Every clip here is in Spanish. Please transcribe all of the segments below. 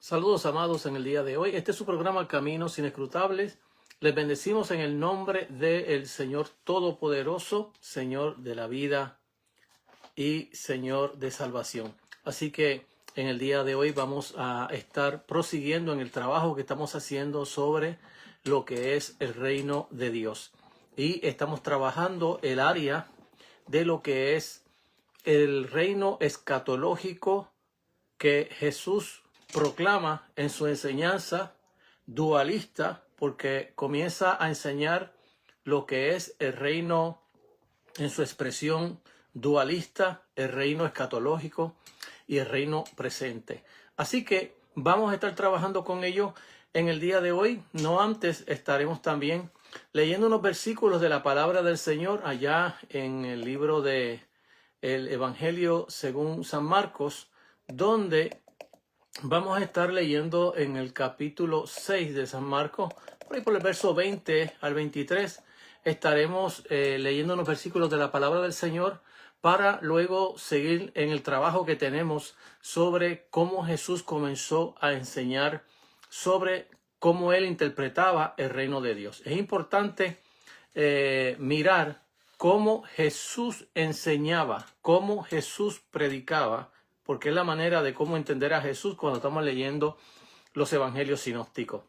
Saludos amados en el día de hoy. Este es su programa Caminos Inescrutables. Les bendecimos en el nombre del Señor Todopoderoso, Señor de la vida y Señor de salvación. Así que en el día de hoy vamos a estar prosiguiendo en el trabajo que estamos haciendo sobre lo que es el reino de Dios. Y estamos trabajando el área de lo que es el reino escatológico que Jesús proclama en su enseñanza dualista, porque comienza a enseñar lo que es el reino en su expresión dualista, el reino escatológico y el reino presente. Así que vamos a estar trabajando con ello en el día de hoy. No antes estaremos también leyendo unos versículos de la palabra del Señor allá en el libro de el Evangelio según San Marcos, donde vamos a estar leyendo en el capítulo 6 de San Marcos, por ahí por el verso 20 al 23, estaremos leyendo unos versículos de la palabra del Señor para luego seguir en el trabajo que tenemos sobre cómo Jesús comenzó a enseñar sobre cómo él interpretaba el reino de Dios. Es importante mirar cómo Jesús enseñaba, cómo Jesús predicaba, porque es la manera de cómo entender a Jesús cuando estamos leyendo los evangelios sinópticos.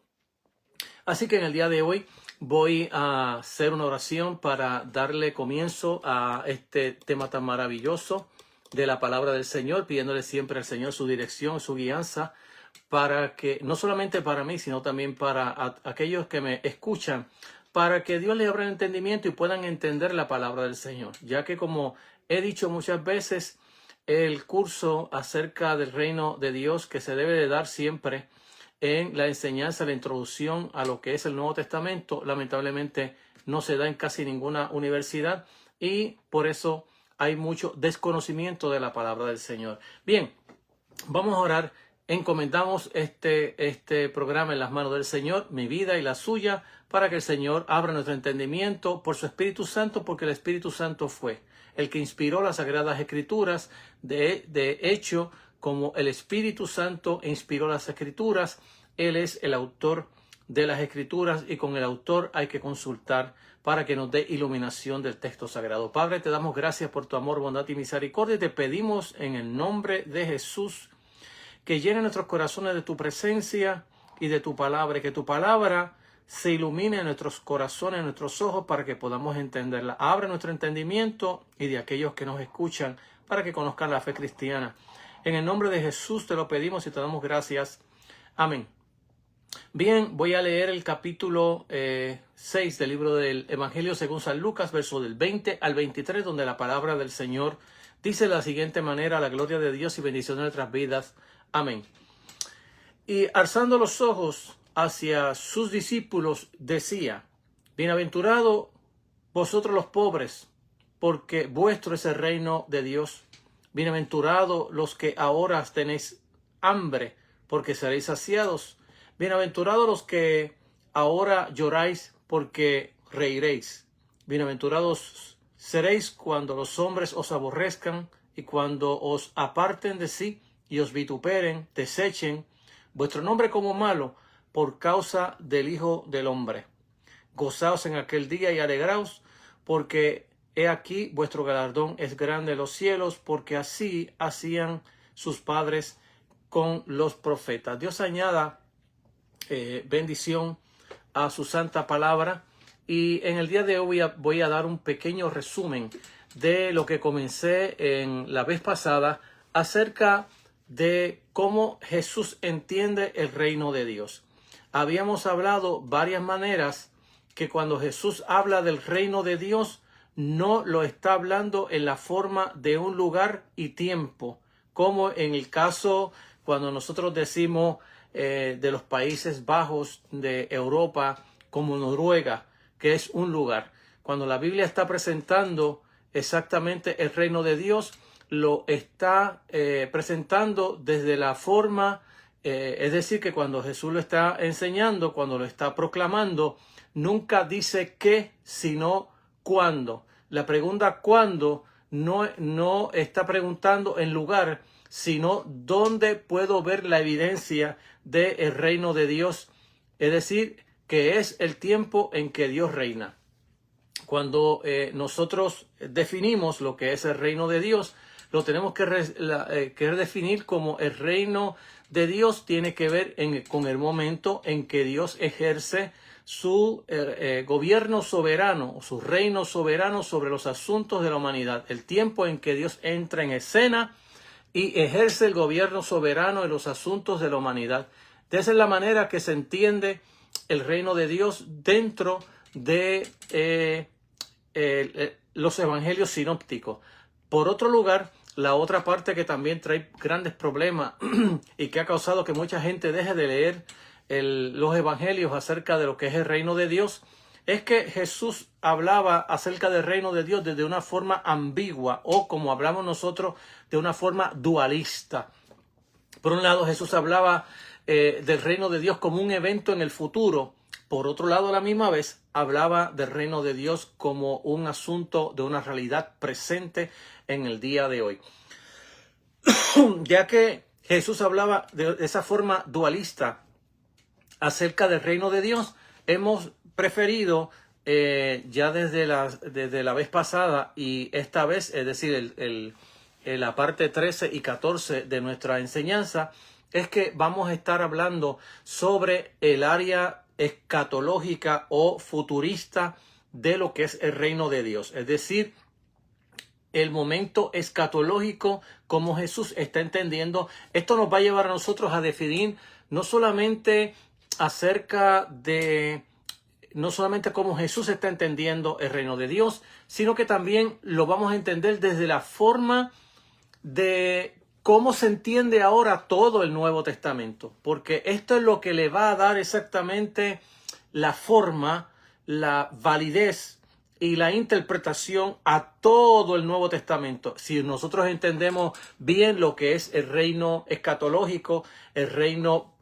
Así que en el día de hoy voy a hacer una oración para darle comienzo a este tema tan maravilloso de la palabra del Señor, pidiéndole siempre al Señor su dirección, su guianza, para que, no solamente para mí, sino también para aquellos que me escuchan, para que Dios les abra el entendimiento y puedan entender la palabra del Señor, ya que como he dicho muchas veces, el curso acerca del reino de Dios que se debe de dar siempre en la enseñanza, la introducción a lo que es el Nuevo Testamento, lamentablemente no se da en casi ninguna universidad y por eso hay mucho desconocimiento de la palabra del Señor. Bien, vamos a orar. Encomendamos este programa en las manos del Señor, mi vida y la suya, para que el Señor abra nuestro entendimiento por su Espíritu Santo, porque el Espíritu Santo fue el que inspiró las Sagradas Escrituras. De hecho, como el Espíritu Santo inspiró las Escrituras, Él es el autor de las Escrituras y con el autor hay que consultar para que nos dé iluminación del texto sagrado. Padre, te damos gracias por tu amor, bondad y misericordia y te pedimos en el nombre de Jesús que llene nuestros corazones de tu presencia y de tu palabra, y que tu palabra se ilumine en nuestros corazones, en nuestros ojos, para que podamos entenderla. Abre nuestro entendimiento y de aquellos que nos escuchan, para que conozcan la fe cristiana. En el nombre de Jesús te lo pedimos y te damos gracias. Amén. Bien, voy a leer el capítulo 6 del libro del Evangelio según San Lucas, verso del 20 al 23, donde la palabra del Señor dice de la siguiente manera: la gloria de Dios y bendición de nuestras vidas. Amén. Y alzando los ojos hacia sus discípulos, decía: Bienaventurado vosotros los pobres, porque vuestro es el reino de Dios. Bienaventurados los que ahora tenéis hambre, porque seréis saciados. Bienaventurados los que ahora lloráis, porque reiréis. Bienaventurados seréis cuando los hombres os aborrezcan y cuando os aparten de sí y os vituperen, desechen vuestro nombre como malo por causa del Hijo del Hombre. Gozaos en aquel día y alegraos, porque he aquí vuestro galardón es grande en los cielos, porque así hacían sus padres con los profetas. Dios añada bendición a su santa palabra, y en el día de hoy voy a dar un pequeño resumen de lo que comencé en la vez pasada acerca de cómo Jesús entiende el reino de Dios. Habíamos hablado varias maneras que cuando Jesús habla del reino de Dios, no lo está hablando en la forma de un lugar y tiempo, como en el caso cuando nosotros decimos de los Países Bajos de Europa, como Noruega, que es un lugar. Cuando la Biblia está presentando exactamente el reino de Dios, lo está presentando desde la forma, es decir, que cuando Jesús lo está enseñando, cuando lo está proclamando, nunca dice qué, sino cuándo. La pregunta cuándo no está preguntando en lugar, sino dónde puedo ver la evidencia del reino de Dios. Es decir, que es el tiempo en que Dios reina. Cuando nosotros definimos lo que es el reino de Dios, lo tenemos que definir como el reino de Dios tiene que ver con el momento en que Dios ejerce su gobierno soberano, o su reino soberano sobre los asuntos de la humanidad. El tiempo en que Dios entra en escena y ejerce el gobierno soberano en los asuntos de la humanidad. De esa es la manera que se entiende el reino de Dios dentro de los evangelios sinópticos. Por otro lugar, la otra parte que también trae grandes problemas y que ha causado que mucha gente deje de leer los evangelios acerca de lo que es el reino de Dios, es que Jesús hablaba acerca del reino de Dios desde una forma ambigua, o como hablamos nosotros, de una forma dualista. Por un lado, Jesús hablaba del reino de Dios como un evento en el futuro. Por otro lado, a la misma vez, hablaba del reino de Dios como un asunto de una realidad presente en el día de hoy. Ya que Jesús hablaba de esa forma dualista acerca del reino de Dios, hemos preferido ya desde la vez pasada y esta vez, es decir, la parte 13 y 14 de nuestra enseñanza, es que vamos a estar hablando sobre el área escatológica o futurista de lo que es el reino de Dios. Es decir, el momento escatológico como Jesús está entendiendo. Esto nos va a llevar a nosotros a definir no solamente cómo Jesús está entendiendo el reino de Dios, sino que también lo vamos a entender desde la forma de cómo se entiende ahora todo el Nuevo Testamento, porque esto es lo que le va a dar exactamente la forma, la validez y la interpretación a todo el Nuevo Testamento. Si nosotros entendemos bien lo que es el reino escatológico, el reino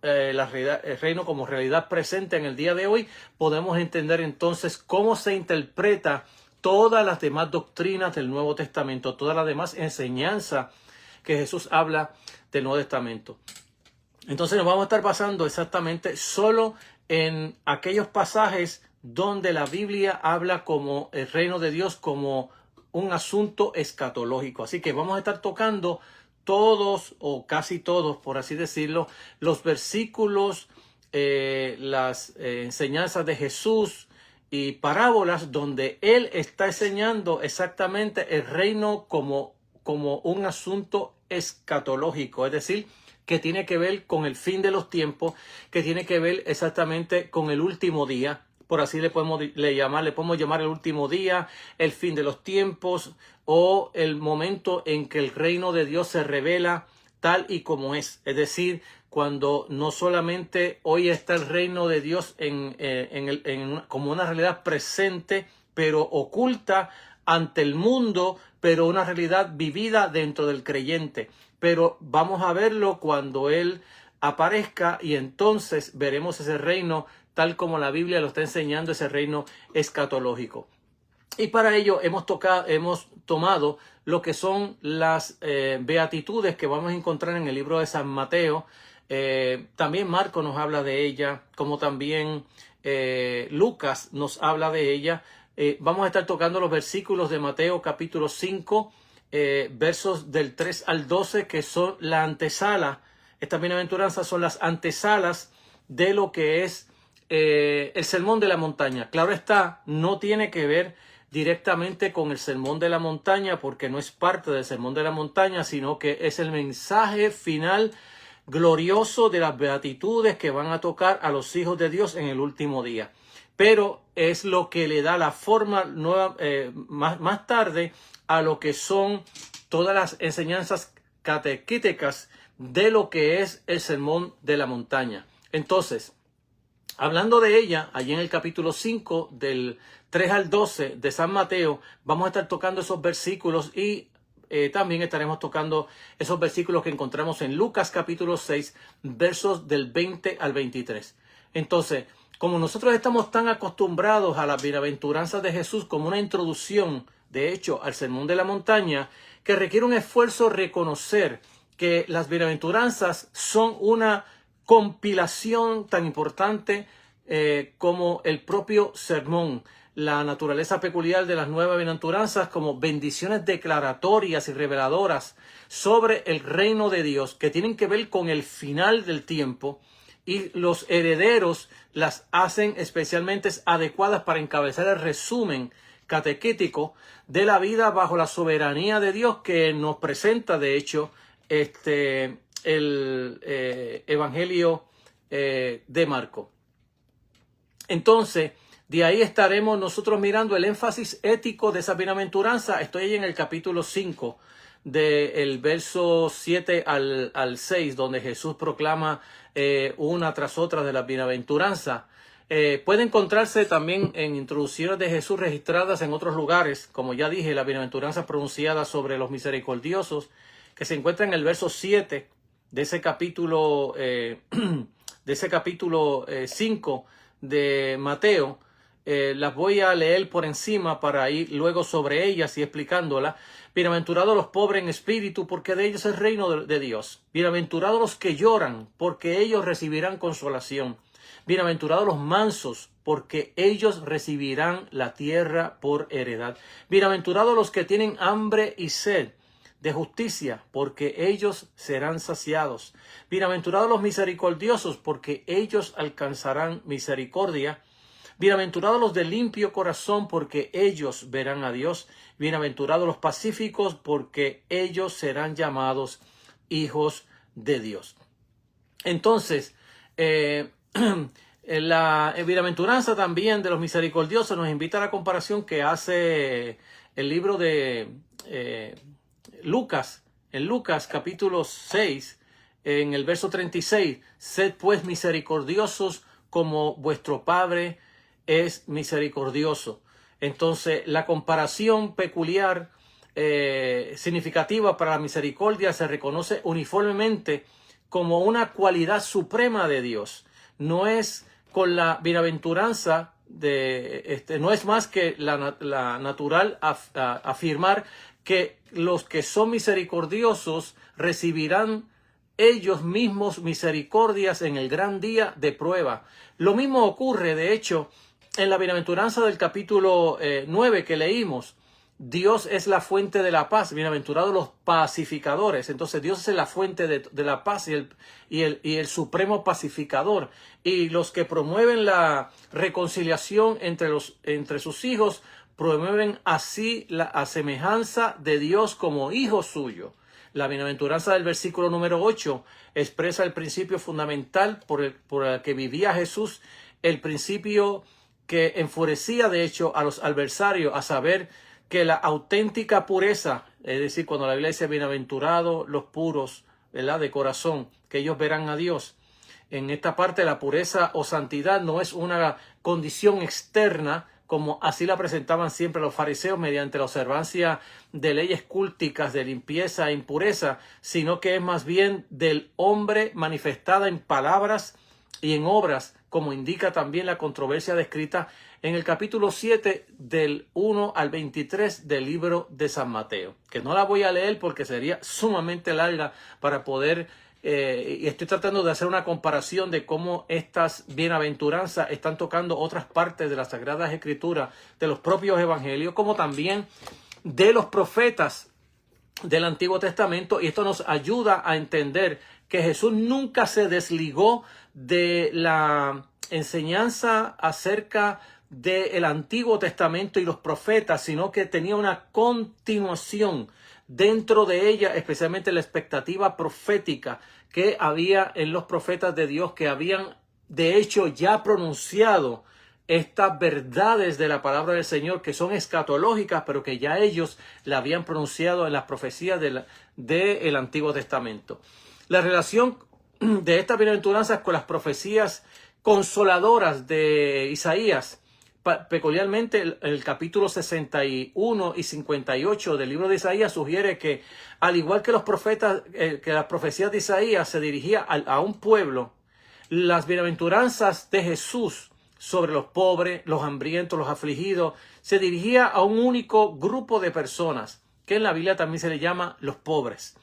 como realidad presente en el día de hoy, podemos entender entonces cómo se interpreta todas las demás doctrinas del Nuevo Testamento, toda la demás enseñanza que Jesús habla del Nuevo Testamento. Entonces nos vamos a estar basando exactamente solo en aquellos pasajes donde la Biblia habla como el reino de Dios como un asunto escatológico. Así que vamos a estar tocando todos o casi todos, por así decirlo, los versículos, las enseñanzas de Jesús y parábolas donde Él está enseñando exactamente el reino como un asunto escatológico, es decir, que tiene que ver con el fin de los tiempos, que tiene que ver exactamente con el último día. Por así le podemos llamar el último día, el fin de los tiempos o el momento en que el reino de Dios se revela tal y como es. Es decir, cuando no solamente hoy está el reino de Dios como una realidad presente, pero oculta ante el mundo, pero una realidad vivida dentro del creyente. Pero vamos a verlo cuando Él aparezca y entonces veremos ese reino tal como la Biblia lo está enseñando, ese reino escatológico. Y para ello hemos tomado lo que son las beatitudes que vamos a encontrar en el libro de San Mateo. También Marco nos habla de ella, como también Lucas nos habla de ella. Vamos a estar tocando los versículos de Mateo capítulo 5, versos del 3 al 12, que son la antesala. Estas bienaventuranzas son las antesalas de lo que es el sermón de la montaña. Claro está, no tiene que ver directamente con el sermón de la montaña, porque no es parte del sermón de la montaña, sino que es el mensaje final glorioso de las beatitudes que van a tocar a los hijos de Dios en el último día. Pero es lo que le da la forma nueva más tarde a lo que son todas las enseñanzas catequíticas de lo que es el sermón de la montaña. Entonces, hablando de ella, allí en el capítulo 5 del 3 al 12 de San Mateo, vamos a estar tocando esos versículos y también estaremos tocando esos versículos que encontramos en Lucas capítulo 6, versos del 20 al 23. Entonces, como nosotros estamos tan acostumbrados a las bienaventuranzas de Jesús como una introducción, de hecho, al sermón de la montaña, que requiere un esfuerzo reconocer que las bienaventuranzas son una compilación tan importante como el propio sermón. La naturaleza peculiar de las nuevas bienaventuranzas como bendiciones declaratorias y reveladoras sobre el reino de Dios que tienen que ver con el final del tiempo, y los herederos las hacen especialmente adecuadas para encabezar el resumen catequético de la vida bajo la soberanía de Dios que nos presenta, de hecho, el Evangelio de Marco. Entonces, de ahí estaremos nosotros mirando el énfasis ético de esa bienaventuranza. Estoy ahí en el capítulo 5, del verso 7 al 6, donde Jesús proclama una tras otra de las bienaventuranzas. Puede encontrarse también en introducciones de Jesús registradas en otros lugares, como ya dije, la bienaventuranza pronunciada sobre los misericordiosos, que se encuentra en el verso 7 de ese capítulo 5 de Mateo. Las voy a leer por encima para ir luego sobre ellas y explicándolas. Bienaventurados los pobres en espíritu, porque de ellos es el reino de Dios. Bienaventurados los que lloran, porque ellos recibirán consolación. Bienaventurados los mansos, porque ellos recibirán la tierra por heredad. Bienaventurados los que tienen hambre y sed de justicia, porque ellos serán saciados. Bienaventurados los misericordiosos, porque ellos alcanzarán misericordia. Bienaventurados los de limpio corazón, porque ellos verán a Dios. Bienaventurados los pacíficos, porque ellos serán llamados hijos de Dios. Entonces, la bienaventuranza también de los misericordiosos nos invita a la comparación que hace el libro de Lucas. En Lucas capítulo 6, en el verso 36, sed pues misericordiosos como vuestro Padre es misericordioso. Entonces, la comparación peculiar, significativa para la misericordia, se reconoce uniformemente como una cualidad suprema de Dios. No es con la bienaventuranza no es más que la natural afirmar que los que son misericordiosos recibirán ellos mismos misericordias en el gran día de prueba. Lo mismo ocurre, de hecho, en la bienaventuranza del capítulo 9 que leímos. Dios es la fuente de la paz, bienaventurados los pacificadores. Entonces Dios es la fuente de la paz y el supremo pacificador. Y los que promueven la reconciliación entre sus hijos, promueven así la semejanza de Dios como hijo suyo. La bienaventuranza del versículo número 8 expresa el principio fundamental por el que vivía Jesús, el principio que enfurecía de hecho a los adversarios, a saber que la auténtica pureza, es decir, cuando la Biblia dice bienaventurados los puros, ¿verdad?, de corazón, que ellos verán a Dios. En esta parte la pureza o santidad no es una condición externa, como así la presentaban siempre los fariseos mediante la observancia de leyes cúlticas de limpieza e impureza, sino que es más bien del hombre manifestada en palabras y en obras, como indica también la controversia descrita en el capítulo 7 del 1 al 23 del libro de San Mateo, que no la voy a leer porque sería sumamente larga para poder, y estoy tratando de hacer una comparación de cómo estas bienaventuranzas están tocando otras partes de las Sagradas Escrituras, de los propios evangelios, como también de los profetas del Antiguo Testamento, y esto nos ayuda a entender que Jesús nunca se desligó de la enseñanza acerca del Antiguo Testamento y los profetas, sino que tenía una continuación dentro de ella, especialmente la expectativa profética que había en los profetas de Dios, que habían de hecho ya pronunciado estas verdades de la palabra del Señor, que son escatológicas, pero que ya ellos la habían pronunciado en las profecías del Antiguo Testamento. La relación de estas bienaventuranzas con las profecías consoladoras de Isaías, peculiarmente el capítulo 61 y 58 del libro de Isaías, sugiere que, al igual que los profetas, que las profecías de Isaías se dirigía a un pueblo, las bienaventuranzas de Jesús sobre los pobres, los hambrientos, los afligidos, se dirigía a un único grupo de personas, que en la Biblia también se le llama los pobres.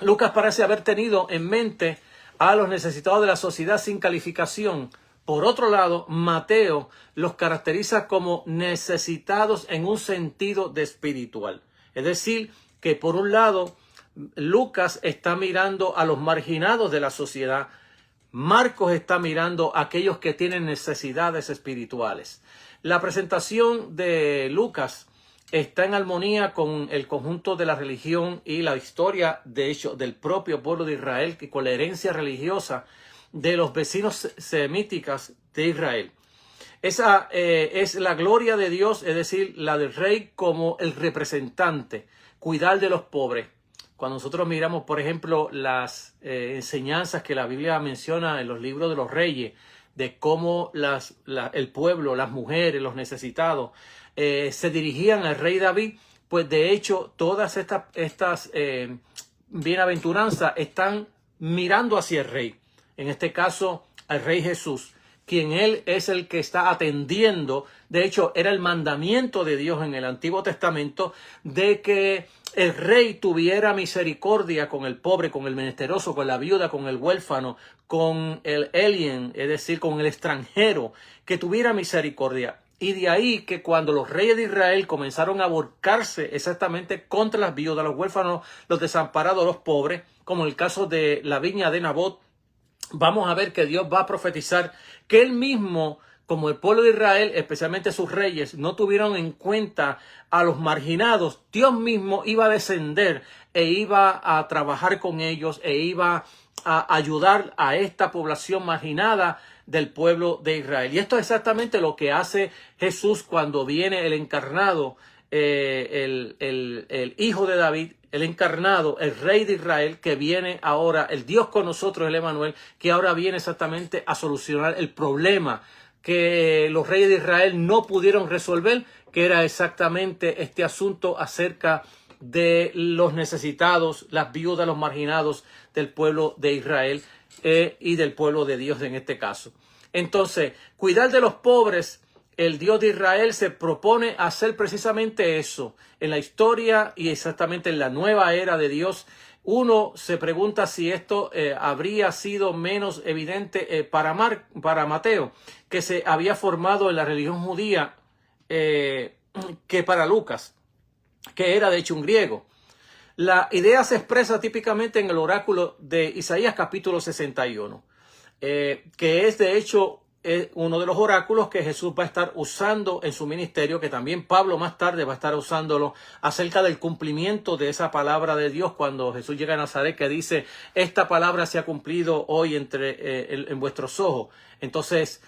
Lucas parece haber tenido en mente a los necesitados de la sociedad sin calificación. Por otro lado, Mateo los caracteriza como necesitados en un sentido de espiritual. Es decir, que por un lado, Lucas está mirando a los marginados de la sociedad. Marcos está mirando a aquellos que tienen necesidades espirituales. La presentación de Lucas está en armonía con el conjunto de la religión y la historia, de hecho, del propio pueblo de Israel, y con la herencia religiosa de los vecinos semíticas de Israel. Esa es la gloria de Dios, es decir, la del rey como el representante, cuidar de los pobres. Cuando nosotros miramos, por ejemplo, las enseñanzas que la Biblia menciona en los libros de los reyes, de cómo el pueblo, las mujeres, los necesitados, se dirigían al rey David, pues de hecho todas estas bienaventuranzas están mirando hacia el rey. En este caso, al rey Jesús, quien él es el que está atendiendo. De hecho, era el mandamiento de Dios en el Antiguo Testamento de que el rey tuviera misericordia con el pobre, con el menesteroso, con la viuda, con el huérfano, con el alien, es decir, con el extranjero, que tuviera misericordia. Y de ahí que cuando los reyes de Israel comenzaron a volcarse exactamente contra las viudas, los huérfanos, los desamparados, los pobres, como en el caso de la viña de Nabot, vamos a ver que Dios va a profetizar que él mismo, como el pueblo de Israel, especialmente sus reyes, no tuvieron en cuenta a los marginados, Dios mismo iba a descender e iba a trabajar con ellos e iba a ayudar a esta población marginada del pueblo de Israel. Y esto es exactamente lo que hace Jesús cuando viene el encarnado, el hijo de David, el encarnado, el rey de Israel, que viene ahora, el Dios con nosotros, el Emmanuel, que ahora viene exactamente a solucionar el problema que los reyes de Israel no pudieron resolver, que era exactamente este asunto acerca de los necesitados, las viudas, los marginados del pueblo de Israel y del pueblo de Dios en este caso. Entonces, cuidar de los pobres, el Dios de Israel se propone hacer precisamente eso en la historia y exactamente en la nueva era de Dios. Uno se pregunta si esto habría sido menos evidente para Mateo, que se había formado en la religión judía, que para Lucas, que era de hecho un griego. La idea se expresa típicamente en el oráculo de Isaías capítulo 61, que es de hecho uno de los oráculos que Jesús va a estar usando en su ministerio, que también Pablo más tarde va a estar usándolo acerca del cumplimiento de esa palabra de Dios cuando Jesús llega a Nazaret, que dice, esta palabra se ha cumplido hoy en vuestros ojos. Entonces,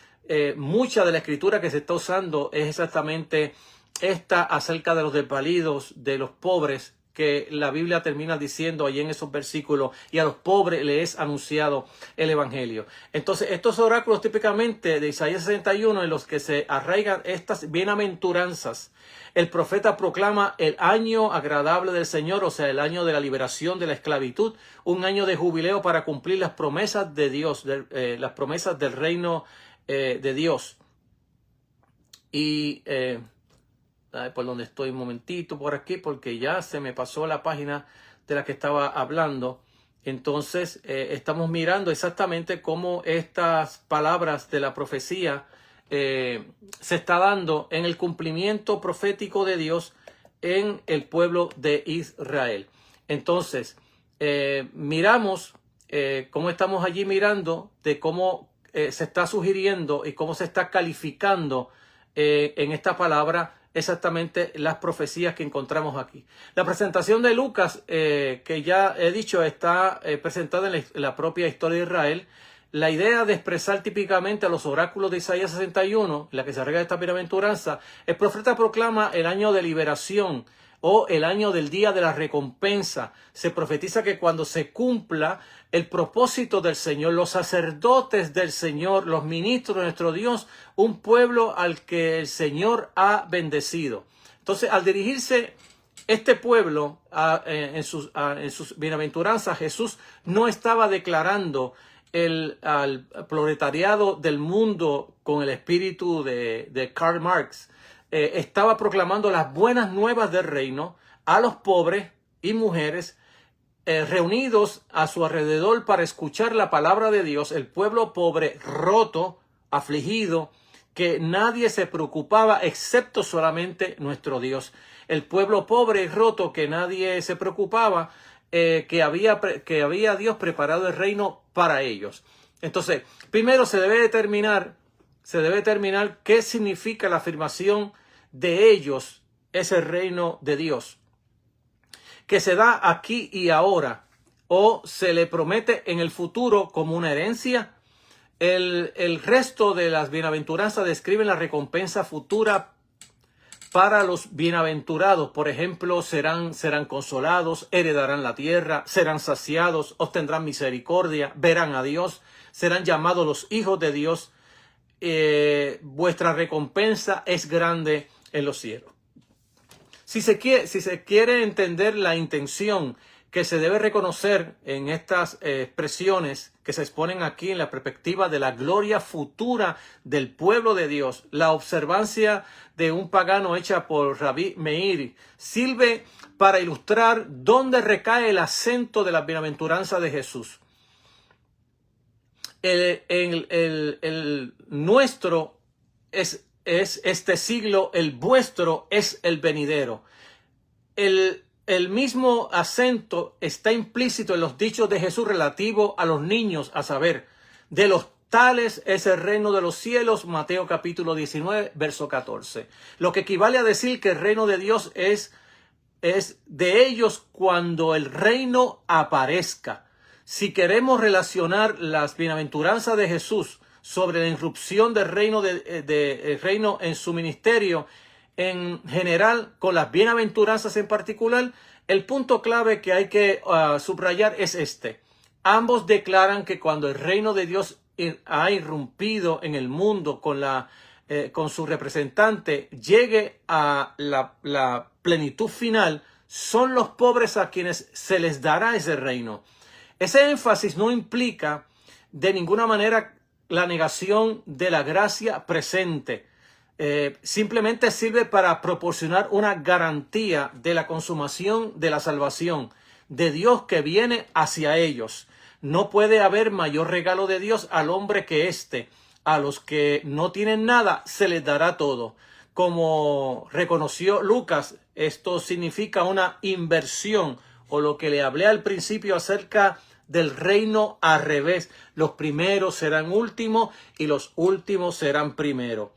mucha de la escritura que se está usando es exactamente esta acerca de los desvalidos, de los pobres, que la Biblia termina diciendo allí en esos versículos, y a los pobres les es anunciado el evangelio. Entonces, estos oráculos típicamente de Isaías 61, en los que se arraigan estas bienaventuranzas, el profeta proclama el año agradable del Señor, o sea, el año de la liberación de la esclavitud, un año de jubileo para cumplir las promesas de Dios, las promesas del reino de Dios. Y por donde estoy un momentito por aquí, porque ya se me pasó la página de la que estaba hablando. Entonces estamos mirando exactamente cómo estas palabras de la profecía se está dando en el cumplimiento profético de Dios en el pueblo de Israel. Entonces miramos cómo estamos allí mirando de cómo se está sugiriendo y cómo se está calificando en esta palabra exactamente las profecías que encontramos aquí. La presentación de Lucas, que ya he dicho, está presentada en la propia historia de Israel. La idea de expresar típicamente a los oráculos de Isaías 61, en la que se arregla esta bienaventuranza, el profeta proclama el año de liberación o el año del día de la recompensa. Se profetiza que cuando se cumpla el propósito del Señor, los sacerdotes del Señor, los ministros de nuestro Dios, un pueblo al que el Señor ha bendecido. Entonces, al dirigirse este pueblo en sus bienaventuranzas, Jesús no estaba declarando al proletariado del mundo con el espíritu de Karl Marx. Estaba proclamando las buenas nuevas del reino a los pobres y mujeres reunidos a su alrededor para escuchar la palabra de Dios, el pueblo pobre, roto, afligido, que nadie se preocupaba excepto solamente nuestro Dios. El pueblo pobre y roto, que nadie se preocupaba, que había Dios preparado el reino para ellos. Entonces, primero se debe determinar qué significa la afirmación de ellos, ese reino de Dios, que se da aquí y ahora, o se le promete en el futuro como una herencia. El resto de las bienaventuranzas describen la recompensa futura para los bienaventurados. Por ejemplo, serán consolados, heredarán la tierra, serán saciados, obtendrán misericordia, verán a Dios, serán llamados los hijos de Dios. Vuestra recompensa es grande en los cielos. Si se quiere entender la intención que se debe reconocer en estas expresiones que se exponen aquí en la perspectiva de la gloria futura del pueblo de Dios, la observancia de un pagano hecha por Rabbi Meir sirve para ilustrar dónde recae el acento de la bienaventuranza de Jesús. El nuestro es este siglo, el vuestro es el venidero. El mismo acento está implícito en los dichos de Jesús relativo a los niños, a saber, de los tales es el reino de los cielos, Mateo capítulo 19, verso 14. Lo que equivale a decir que el reino de Dios es de ellos cuando el reino aparezca. Si queremos relacionar las bienaventuranzas de Jesús sobre la irrupción del reino, el reino en su ministerio en general, con las bienaventuranzas en particular, el punto clave que hay que subrayar es este. Ambos declaran que cuando el reino de Dios ha irrumpido en el mundo con su representante, llegue a la plenitud final, son los pobres a quienes se les dará ese reino. Ese énfasis no implica de ninguna manera la negación de la gracia presente. Simplemente sirve para proporcionar una garantía de la consumación de la salvación de Dios que viene hacia ellos. No puede haber mayor regalo de Dios al hombre que este. A los que no tienen nada se les dará todo. Como reconoció Lucas, esto significa una inversión, o lo que le hablé al principio acerca del reino al revés. Los primeros serán últimos y los últimos serán primeros.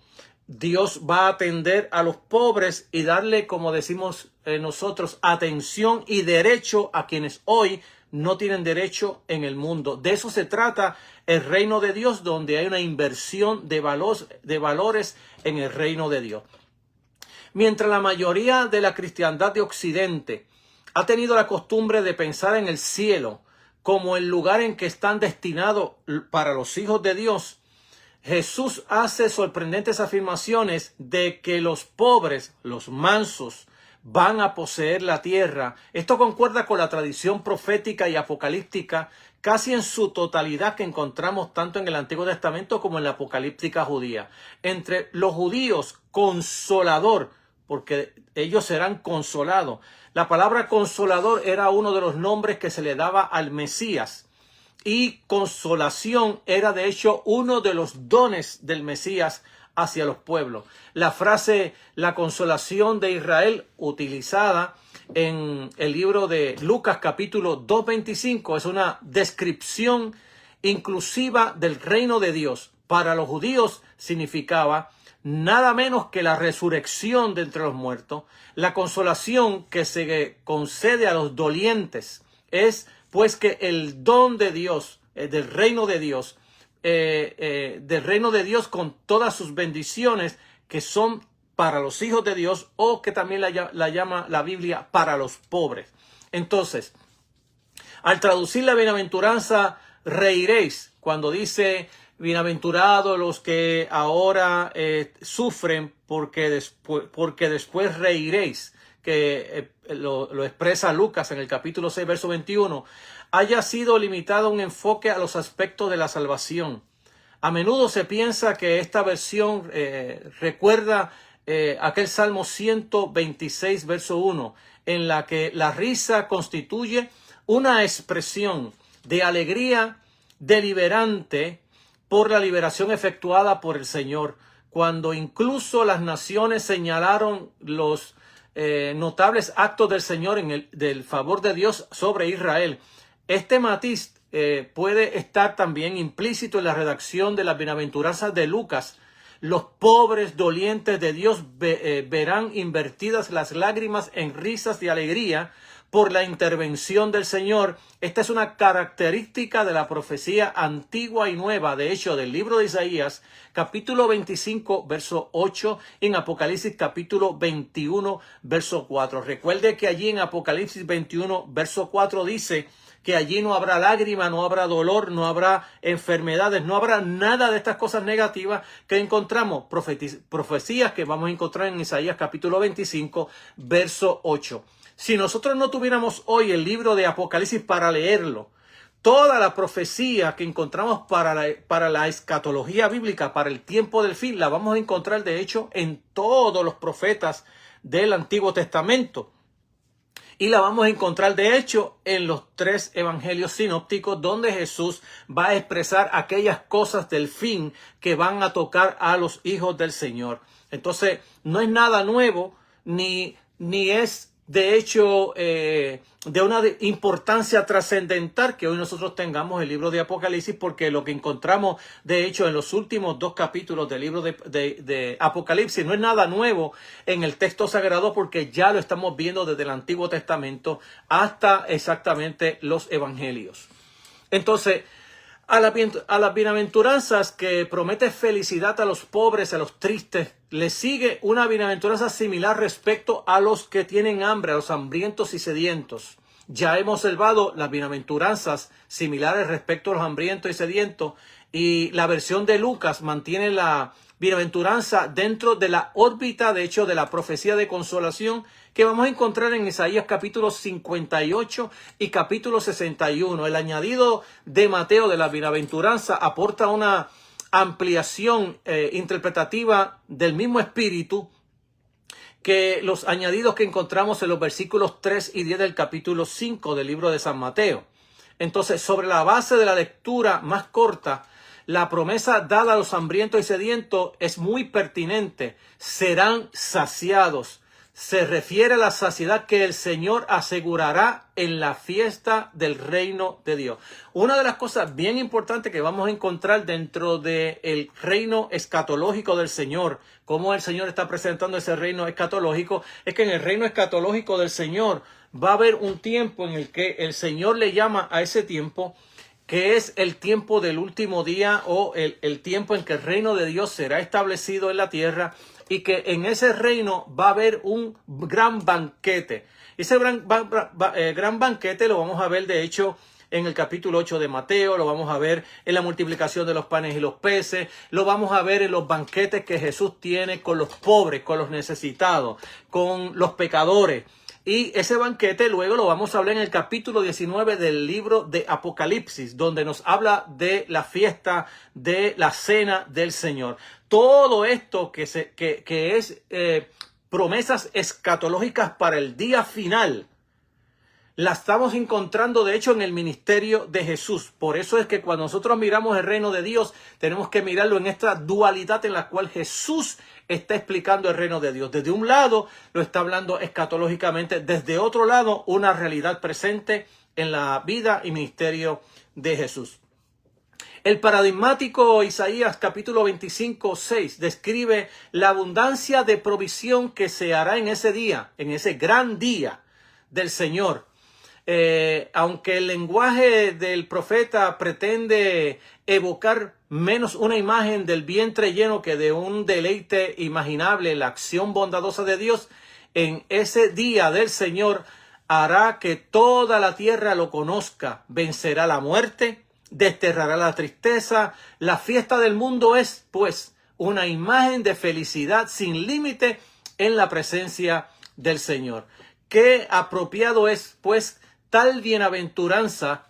Dios va a atender a los pobres y darle, como decimos nosotros, atención y derecho a quienes hoy no tienen derecho en el mundo. De eso se trata el reino de Dios, donde hay una inversión de valores en el reino de Dios. Mientras la mayoría de la cristiandad de Occidente ha tenido la costumbre de pensar en el cielo como el lugar en que están destinados para los hijos de Dios, Jesús hace sorprendentes afirmaciones de que los pobres, los mansos, van a poseer la tierra. Esto concuerda con la tradición profética y apocalíptica casi en su totalidad que encontramos tanto en el Antiguo Testamento como en la apocalíptica judía. Entre los judíos, consolador, porque ellos serán consolados. La palabra consolador era uno de los nombres que se le daba al Mesías. Y consolación era de hecho uno de los dones del Mesías hacia los pueblos. La frase la consolación de Israel, utilizada en el libro de Lucas capítulo 2:25, es una descripción inclusiva del reino de Dios. Para los judíos significaba nada menos que la resurrección de entre los muertos. La consolación que se concede a los dolientes es pues que el don de Dios, del reino de Dios con todas sus bendiciones que son para los hijos de Dios, o que también la llama la Biblia para los pobres. Entonces, al traducir la bienaventuranza, reiréis, cuando dice bienaventurados los que ahora sufren, porque después reiréis, que lo expresa Lucas en el capítulo 6, verso 21, haya sido limitado un enfoque a los aspectos de la salvación. A menudo se piensa que esta versión recuerda aquel Salmo 126, verso 1, en la que la risa constituye una expresión de alegría deliberante por la liberación efectuada por el Señor, cuando incluso las naciones señalaron los notables actos del Señor del favor de Dios sobre Israel. Este matiz puede estar también implícito en la redacción de las bienaventuranzas de Lucas. Los pobres dolientes de Dios verán invertidas las lágrimas en risas de alegría por la intervención del Señor. Esta es una característica de la profecía antigua y nueva, de hecho, del libro de Isaías, capítulo 25, verso 8, y en Apocalipsis, capítulo 21, verso 4. Recuerde que allí en Apocalipsis 21, verso 4 dice que allí no habrá lágrima, no habrá dolor, no habrá enfermedades, no habrá nada de estas cosas negativas que encontramos, profecías que vamos a encontrar en Isaías capítulo 25, verso 8. Si nosotros no tuviéramos hoy el libro de Apocalipsis para leerlo, toda la profecía que encontramos para la escatología bíblica, para el tiempo del fin, la vamos a encontrar de hecho en todos los profetas del Antiguo Testamento. Y la vamos a encontrar de hecho en los 3 evangelios sinópticos, donde Jesús va a expresar aquellas cosas del fin que van a tocar a los hijos del Señor. Entonces no es nada nuevo, ni es de hecho de una importancia trascendental que hoy nosotros tengamos el libro de Apocalipsis, porque lo que encontramos de hecho en los últimos 2 capítulos del libro de Apocalipsis no es nada nuevo en el texto sagrado, porque ya lo estamos viendo desde el Antiguo Testamento hasta exactamente los evangelios. Entonces, a las bienaventuranzas que promete felicidad a los pobres, a los tristes, le sigue una bienaventuranza similar respecto a los que tienen hambre, a los hambrientos y sedientos. Ya hemos observado las bienaventuranzas similares respecto a los hambrientos y sedientos, y la versión de Lucas mantiene la bienaventuranza dentro de la órbita, de hecho, de la profecía de consolación que vamos a encontrar en Isaías capítulo 58 y capítulo 61. El añadido de Mateo de la bienaventuranza aporta una ampliación interpretativa del mismo espíritu que los añadidos que encontramos en los versículos 3 y 10 del capítulo 5 del libro de San Mateo. Entonces, sobre la base de la lectura más corta, la promesa dada a los hambrientos y sedientos es muy pertinente. Serán saciados. Se refiere a la saciedad que el Señor asegurará en la fiesta del reino de Dios. Una de las cosas bien importantes que vamos a encontrar dentro del reino escatológico del Señor, cómo el Señor está presentando ese reino escatológico, es que en el reino escatológico del Señor va a haber un tiempo en el que el Señor le llama a ese tiempo, que es el tiempo del último día, o el tiempo en que el reino de Dios será establecido en la tierra, y que en ese reino va a haber un gran banquete. Ese gran banquete lo vamos a ver de hecho en el capítulo 8 de Mateo, lo vamos a ver en la multiplicación de los panes y los peces, lo vamos a ver en los banquetes que Jesús tiene con los pobres, con los necesitados, con los pecadores. Y ese banquete luego lo vamos a hablar en el capítulo 19 del libro de Apocalipsis, donde nos habla de la fiesta de la cena del Señor. Todo esto que es promesas escatológicas para el día final, la estamos encontrando de hecho en el ministerio de Jesús. Por eso es que cuando nosotros miramos el reino de Dios, tenemos que mirarlo en esta dualidad en la cual Jesús está explicando el reino de Dios. Desde un lado lo está hablando escatológicamente, desde otro lado una realidad presente en la vida y ministerio de Jesús. El paradigmático Isaías capítulo 25, 6 describe la abundancia de provisión que se hará en ese día, en ese gran día del Señor. Aunque el lenguaje del profeta pretende evocar menos una imagen del vientre lleno que de un deleite imaginable, la acción bondadosa de Dios en ese día del Señor hará que toda la tierra lo conozca, vencerá la muerte, desterrará la tristeza. La fiesta del mundo es, pues, una imagen de felicidad sin límite en la presencia del Señor. Qué apropiado es, pues, tal bienaventuranza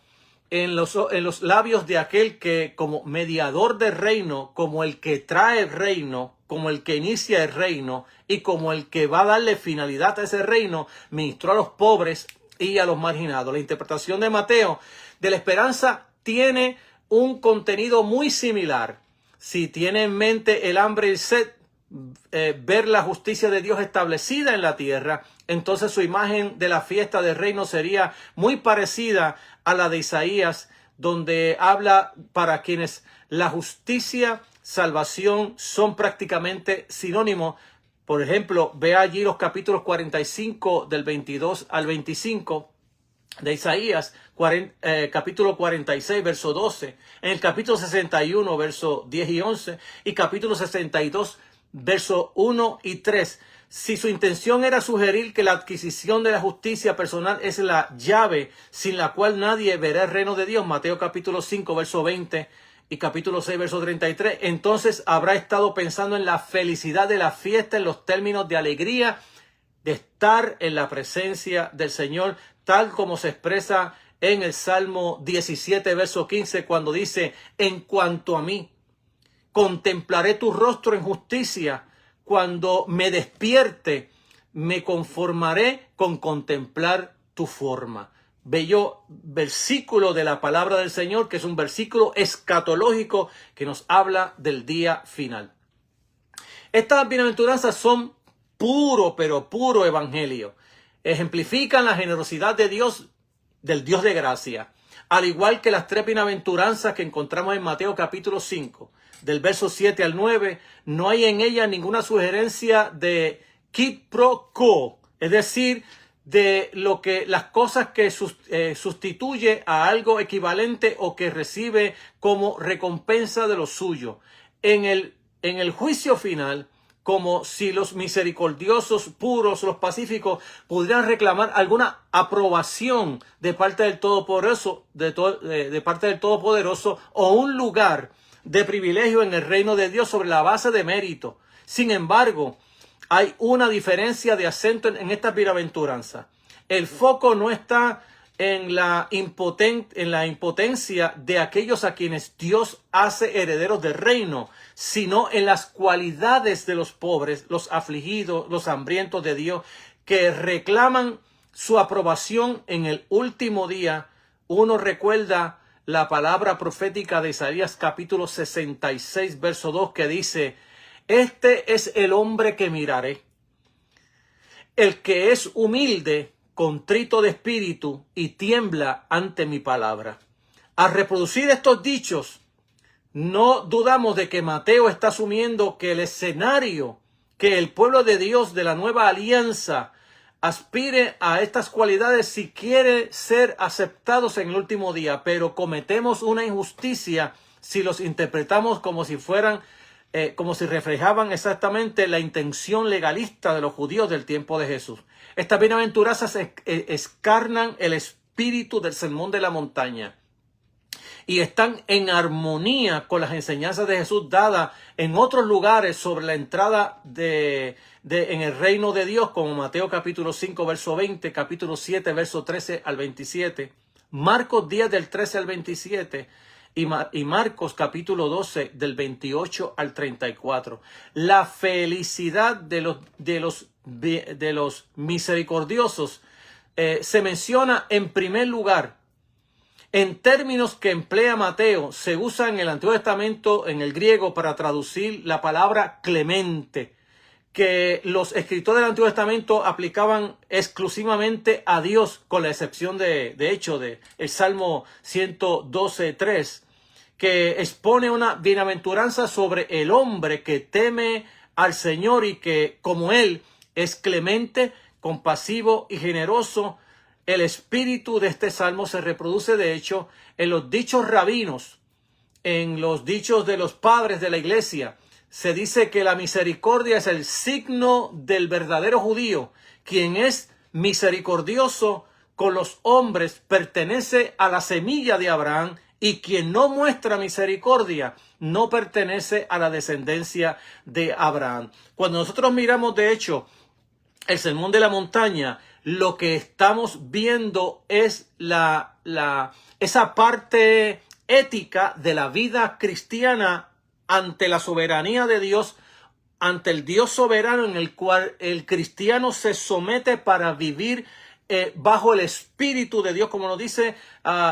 en los labios de aquel que, como mediador del reino, como el que trae el reino, como el que inicia el reino y como el que va a darle finalidad a ese reino, ministró a los pobres y a los marginados. La interpretación de Mateo de la esperanza tiene un contenido muy similar. Si tiene en mente el hambre y el sed, ver la justicia de Dios establecida en la tierra, entonces su imagen de la fiesta del reino sería muy parecida a la de Isaías, donde habla para quienes la justicia, salvación son prácticamente sinónimos. Por ejemplo, ve allí los capítulos 45 del 22 al 25 de Isaías, capítulo 46, verso 12, en el capítulo 61, verso 10 y 11, y capítulo 62, verso 1 y 3. Si su intención era sugerir que la adquisición de la justicia personal es la llave sin la cual nadie verá el reino de Dios, Mateo capítulo 5, verso 20 y capítulo 6, verso 33, entonces habrá estado pensando en la felicidad de la fiesta en los términos de alegría de estar en la presencia del Señor, tal como se expresa en el Salmo 17, verso 15, cuando dice: en cuanto a mí, contemplaré tu rostro en justicia. Cuando me despierte, me conformaré con contemplar tu forma. Bello versículo de la palabra del Señor, que es un versículo escatológico que nos habla del día final. Estas bienaventuranzas son puro, pero puro evangelio. Ejemplifican la generosidad de Dios, del Dios de gracia. Al igual que las tres bienaventuranzas que encontramos en Mateo capítulo 5, del verso 7 al 9, no hay en ella ninguna sugerencia de quid pro quo, es decir, de lo que las cosas que sustituye a algo equivalente o que recibe como recompensa de lo suyo. En el juicio final, como si los misericordiosos, puros, los pacíficos, pudieran reclamar alguna aprobación de parte del Todopoderoso, de parte del Todopoderoso, o un lugar de privilegio en el reino de Dios sobre la base de mérito. Sin embargo, hay una diferencia de acento en estas bienaventuranzas. El foco no está en la impotencia de aquellos a quienes Dios hace herederos del reino, sino en las cualidades de los pobres, los afligidos, los hambrientos de Dios, que reclaman su aprobación en el último día. Uno recuerda la palabra profética de Isaías capítulo 66, verso 2, que dice: este es el hombre que miraré, el que es humilde, contrito de espíritu y tiembla ante mi palabra. Al reproducir estos dichos, no dudamos de que Mateo está asumiendo que el escenario que el pueblo de Dios de la nueva alianza aspire a estas cualidades si quiere ser aceptados en el último día, pero cometemos una injusticia si los interpretamos como si reflejaban exactamente la intención legalista de los judíos del tiempo de Jesús. Estas bienaventuranzas escarnan el espíritu del Sermón de la Montaña y están en armonía con las enseñanzas de Jesús dadas en otros lugares sobre la entrada en el reino de Dios, como Mateo capítulo 5, verso 20, capítulo 7, verso 13 al 27, Marcos 10 del 13 al 27, y Marcos capítulo 12 del 28 al 34. La felicidad de los misericordiosos se menciona en primer lugar. En términos que emplea Mateo, se usa en el Antiguo Testamento, en el griego, para traducir la palabra clemente, que los escritores del Antiguo Testamento aplicaban exclusivamente a Dios, con la excepción de hecho del Salmo 112:3, que expone una bienaventuranza sobre el hombre que teme al Señor y que, como Él, es clemente, compasivo y generoso. El espíritu de este salmo se reproduce, de hecho, en los dichos rabinos, en los dichos de los padres de la iglesia. Se dice que la misericordia es el signo del verdadero judío. Quien es misericordioso con los hombres pertenece a la semilla de Abraham, y quien no muestra misericordia no pertenece a la descendencia de Abraham. Cuando nosotros miramos, de hecho, el Sermón de la Montaña, lo que estamos viendo es esa parte ética de la vida cristiana ante la soberanía de Dios, ante el Dios soberano en el cual el cristiano se somete para vivir bajo el Espíritu de Dios, como nos dice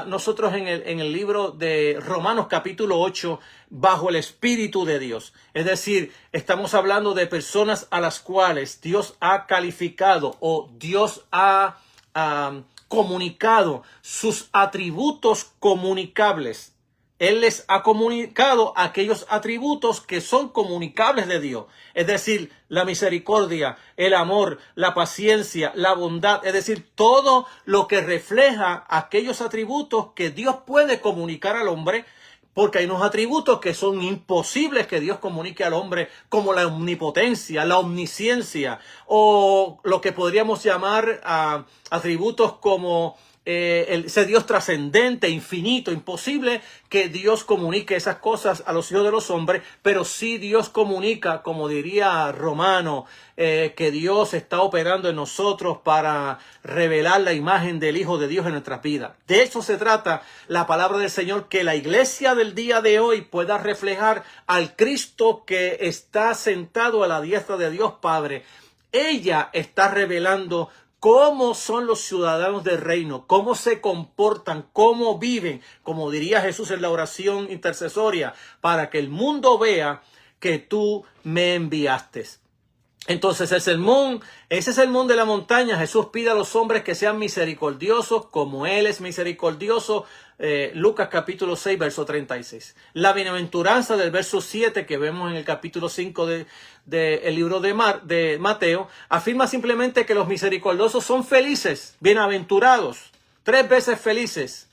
nosotros en el libro de Romanos capítulo 8, bajo el Espíritu de Dios. Es decir, estamos hablando de personas a las cuales Dios ha calificado o Dios ha comunicado sus atributos comunicables. Él les ha comunicado aquellos atributos que son comunicables de Dios. Es decir, la misericordia, el amor, la paciencia, la bondad. Es decir, todo lo que refleja aquellos atributos que Dios puede comunicar al hombre. Porque hay unos atributos que son imposibles que Dios comunique al hombre, como la omnipotencia, la omnisciencia, o lo que podríamos llamar atributos como ese Dios trascendente, infinito, imposible que Dios comunique esas cosas a los hijos de los hombres, pero sí Dios comunica, como diría Romano, que Dios está operando en nosotros para revelar la imagen del Hijo de Dios en nuestras vidas. De eso se trata la palabra del Señor, que la iglesia del día de hoy pueda reflejar al Cristo que está sentado a la diestra de Dios Padre. Ella está revelando cómo son los ciudadanos del reino, cómo se comportan, cómo viven, como diría Jesús en la oración intercesoria, para que el mundo vea que tú me enviaste. Entonces ese sermón de la montaña, Jesús pide a los hombres que sean misericordiosos como Él es misericordioso. Lucas capítulo 6, verso 36. La bienaventuranza del verso 7 que vemos en el capítulo 5 del libro de Mateo, afirma simplemente que los misericordiosos son felices, bienaventurados, 3 veces felices,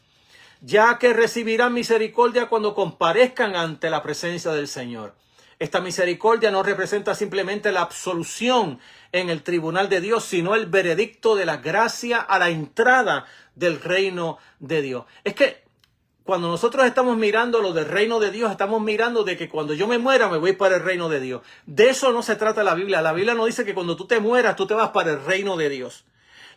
ya que recibirán misericordia cuando comparezcan ante la presencia del Señor. Esta misericordia no representa simplemente la absolución en el tribunal de Dios, sino el veredicto de la gracia a la entrada del reino de Dios. Es que cuando nosotros estamos mirando lo del reino de Dios, estamos mirando de que cuando yo me muera me voy para el reino de Dios. De eso no se trata la Biblia. La Biblia no dice que cuando tú te mueras tú te vas para el reino de Dios.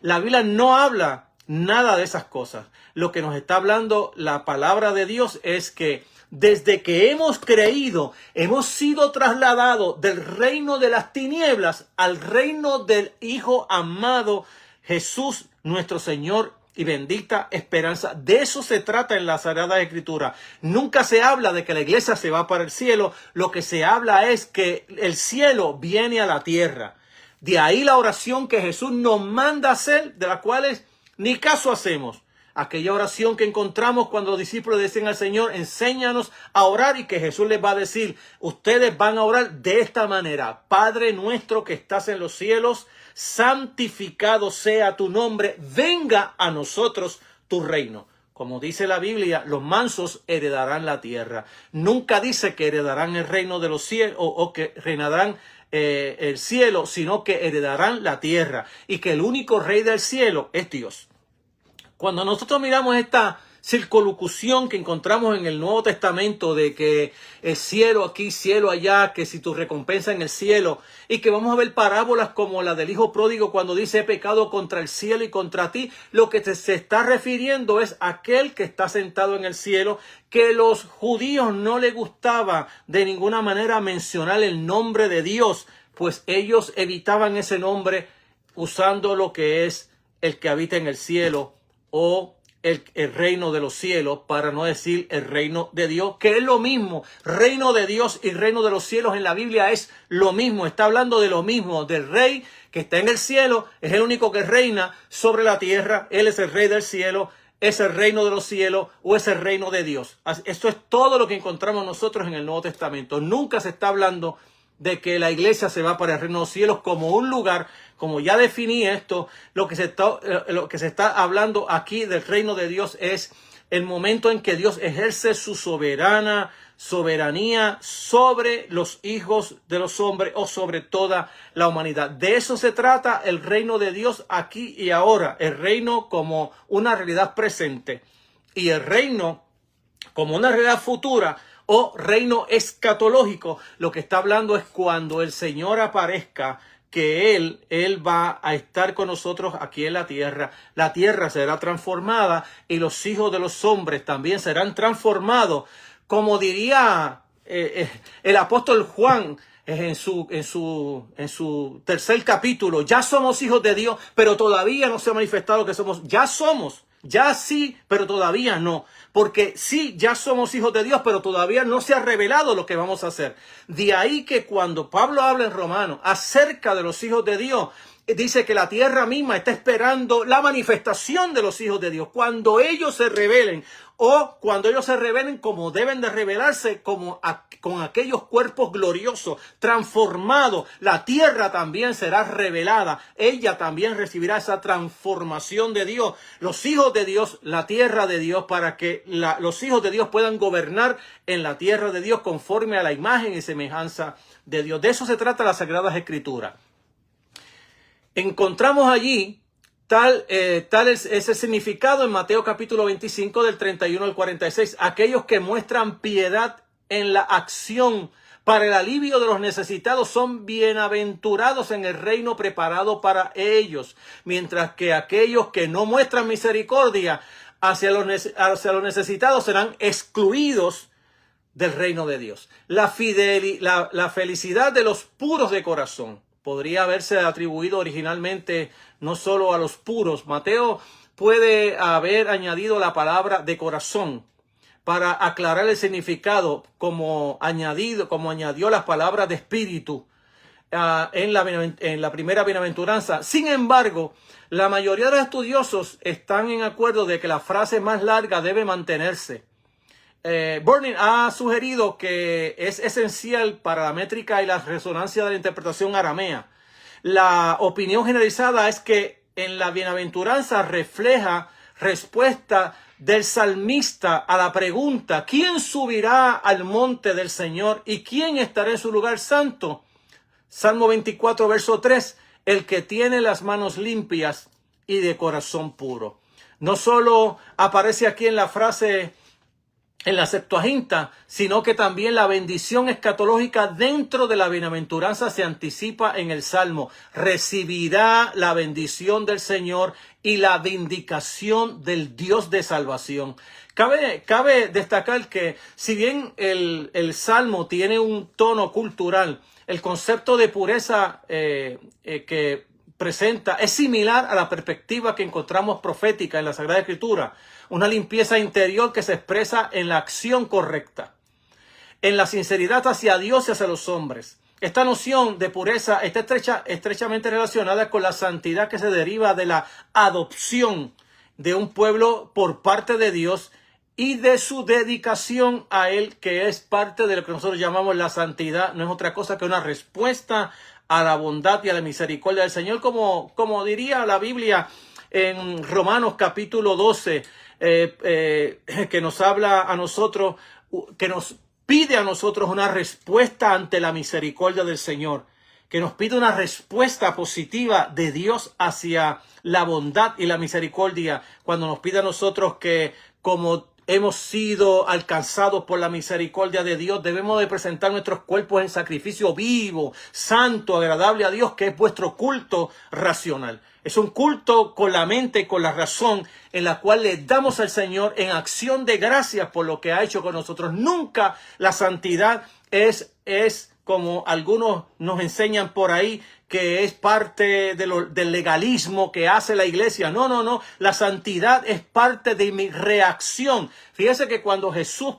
La Biblia no habla nada de esas cosas. Lo que nos está hablando la palabra de Dios es que desde que hemos creído, hemos sido trasladados del reino de las tinieblas al reino del Hijo amado Jesús, nuestro Señor y bendita esperanza. De eso se trata en la Sagrada Escritura. Nunca se habla de que la iglesia se va para el cielo. Lo que se habla es que el cielo viene a la tierra. De ahí la oración que Jesús nos manda hacer, de la cual ni caso hacemos. Aquella oración que encontramos cuando los discípulos dicen al Señor, enséñanos a orar, y que Jesús les va a decir, ustedes van a orar de esta manera: Padre nuestro que estás en los cielos, santificado sea tu nombre, venga a nosotros tu reino. Como dice la Biblia, los mansos heredarán la tierra. Nunca dice que heredarán el reino de los cielos o que reinarán el cielo, sino que heredarán la tierra, y que el único rey del cielo es Dios. Cuando nosotros miramos esta circunlocución que encontramos en el Nuevo Testamento de que el cielo aquí, cielo allá, que si tu recompensa en el cielo, y que vamos a ver parábolas como la del hijo pródigo cuando dice he pecado contra el cielo y contra ti, lo que se está refiriendo es aquel que está sentado en el cielo, que los judíos no les gustaba de ninguna manera mencionar el nombre de Dios, pues ellos evitaban ese nombre usando lo que es el que habita en el cielo, o el reino de los cielos, para no decir el reino de Dios, que es lo mismo. Reino de Dios y reino de los cielos en la Biblia es lo mismo. Está hablando de lo mismo, del rey que está en el cielo, es el único que reina sobre la tierra. Él es el rey del cielo, es el reino de los cielos o es el reino de Dios. Esto es todo lo que encontramos nosotros en el Nuevo Testamento. Nunca se está hablando de que la iglesia se va para el reino de los cielos como un lugar. Como ya definí esto, lo que se está hablando aquí del reino de Dios es el momento en que Dios ejerce su soberanía sobre los hijos de los hombres o sobre toda la humanidad. De eso se trata el reino de Dios aquí y ahora. El reino como una realidad presente y el reino como una realidad futura, o reino escatológico. Lo que está hablando es cuando el Señor aparezca, que Él va a estar con nosotros aquí en la tierra. La tierra será transformada y los hijos de los hombres también serán transformados. Como diría el apóstol Juan, en su tercer capítulo, ya somos hijos de Dios, pero todavía no se ha manifestado que somos, ya somos, ya sí, pero todavía no. Porque sí, ya somos hijos de Dios, pero todavía no se ha revelado lo que vamos a hacer. De ahí que cuando Pablo habla en Romanos acerca de los hijos de Dios, dice que la tierra misma está esperando la manifestación de los hijos de Dios. Cuando ellos se revelen, o cuando ellos se revelen como deben de revelarse, con aquellos cuerpos gloriosos, transformados, la tierra también será revelada. Ella también recibirá esa transformación de Dios. Los hijos de Dios, la tierra de Dios, para que los hijos de Dios puedan gobernar en la tierra de Dios conforme a la imagen y semejanza de Dios. De eso se trata las Sagradas Escrituras. Encontramos allí tal es ese significado en Mateo capítulo 25 del 31 al 46. Aquellos que muestran piedad en la acción para el alivio de los necesitados son bienaventurados en el reino preparado para ellos, mientras que aquellos que no muestran misericordia hacia los necesitados serán excluidos del reino de Dios. La felicidad de los puros de corazón podría haberse atribuido originalmente no solo a los puros. Mateo puede haber añadido la palabra de corazón para aclarar el significado, como añadió las palabras de espíritu en la primera bienaventuranza. Sin embargo, la mayoría de los estudiosos están en acuerdo de que la frase más larga debe mantenerse. Burning ha sugerido que es esencial para la métrica y la resonancia de la interpretación aramea. La opinión generalizada es que en la bienaventuranza refleja respuesta del salmista a la pregunta: ¿quién subirá al monte del Señor y quién estará en su lugar santo? Salmo 24, verso 3, el que tiene las manos limpias y de corazón puro. No solo aparece aquí en la frase, en la Septuaginta, sino que también la bendición escatológica dentro de la bienaventuranza se anticipa en el Salmo. Recibirá la bendición del Señor y la vindicación del Dios de salvación. Cabe destacar que si bien el Salmo tiene un tono cultural, el concepto de pureza que presenta es similar a la perspectiva que encontramos profética en la Sagrada Escritura. Una limpieza interior que se expresa en la acción correcta, en la sinceridad hacia Dios y hacia los hombres. Esta noción de pureza está estrechamente relacionada con la santidad que se deriva de la adopción de un pueblo por parte de Dios y de su dedicación a Él, que es parte de lo que nosotros llamamos la santidad. No es otra cosa que una respuesta a la bondad y a la misericordia del Señor, como diría la Biblia en Romanos capítulo 12, que nos habla a nosotros, que nos pide a nosotros una respuesta ante la misericordia del Señor, que nos pide una respuesta positiva de Dios hacia la bondad y la misericordia, cuando nos pide a nosotros que, como hemos sido alcanzados por la misericordia de Dios, debemos de presentar nuestros cuerpos en sacrificio vivo, santo, agradable a Dios, que es vuestro culto racional. Es un culto con la mente y con la razón, en la cual le damos al Señor en acción de gracias por lo que ha hecho con nosotros. Nunca la santidad es como algunos nos enseñan por ahí, que es parte del legalismo que hace la iglesia. No. La santidad es parte de mi reacción. Fíjese que cuando Jesús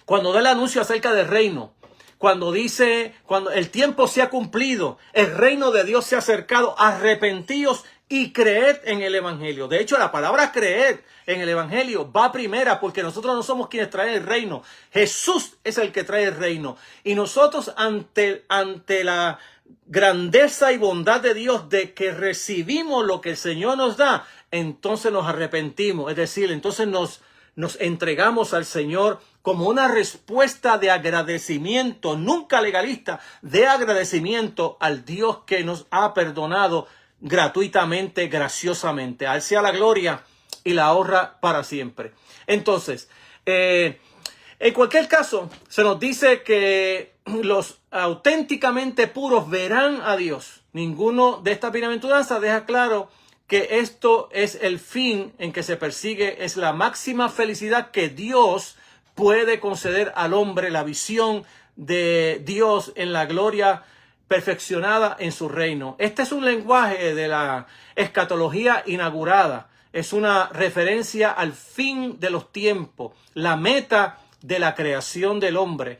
cuando da el anuncio acerca del reino, cuando el tiempo se ha cumplido, el reino de Dios se ha acercado, arrepentíos y creed en el evangelio. De hecho, la palabra creed en el evangelio va primera, porque nosotros no somos quienes traen el reino. Jesús es el que trae el reino. Y nosotros ante la grandeza y bondad de Dios, de que recibimos lo que el Señor nos da, entonces nos arrepentimos. Es decir, entonces nos entregamos al Señor como una respuesta de agradecimiento, nunca legalista, de agradecimiento al Dios que nos ha perdonado gratuitamente, graciosamente. A Él sea la gloria y la honra para siempre. Entonces, en cualquier caso, se nos dice que los auténticamente puros verán a Dios. Ninguno de estas bienaventuranzas deja claro que esto es el fin en que se persigue, es la máxima felicidad que Dios puede conceder al hombre la visión de Dios en la gloria perfeccionada en su reino. Este es un lenguaje de la escatología inaugurada. Es una referencia al fin de los tiempos, la meta de la creación del hombre.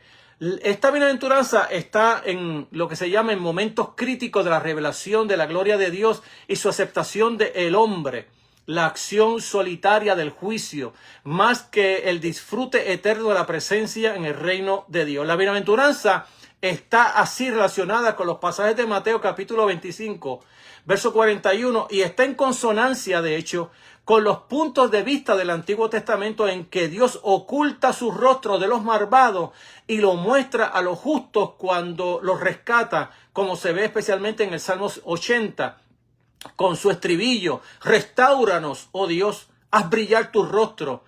Esta bienaventuranza está en lo que se llama en momentos críticos de la revelación de la gloria de Dios y su aceptación del hombre, la acción solitaria del juicio, más que el disfrute eterno de la presencia en el reino de Dios. La bienaventuranza está así relacionada con los pasajes de Mateo capítulo 25, verso 41, y está en consonancia, de hecho, con los puntos de vista del Antiguo Testamento en que Dios oculta su rostro de los malvados y lo muestra a los justos cuando los rescata, como se ve especialmente en el Salmo 80, con su estribillo: restáuranos, oh Dios, haz brillar tu rostro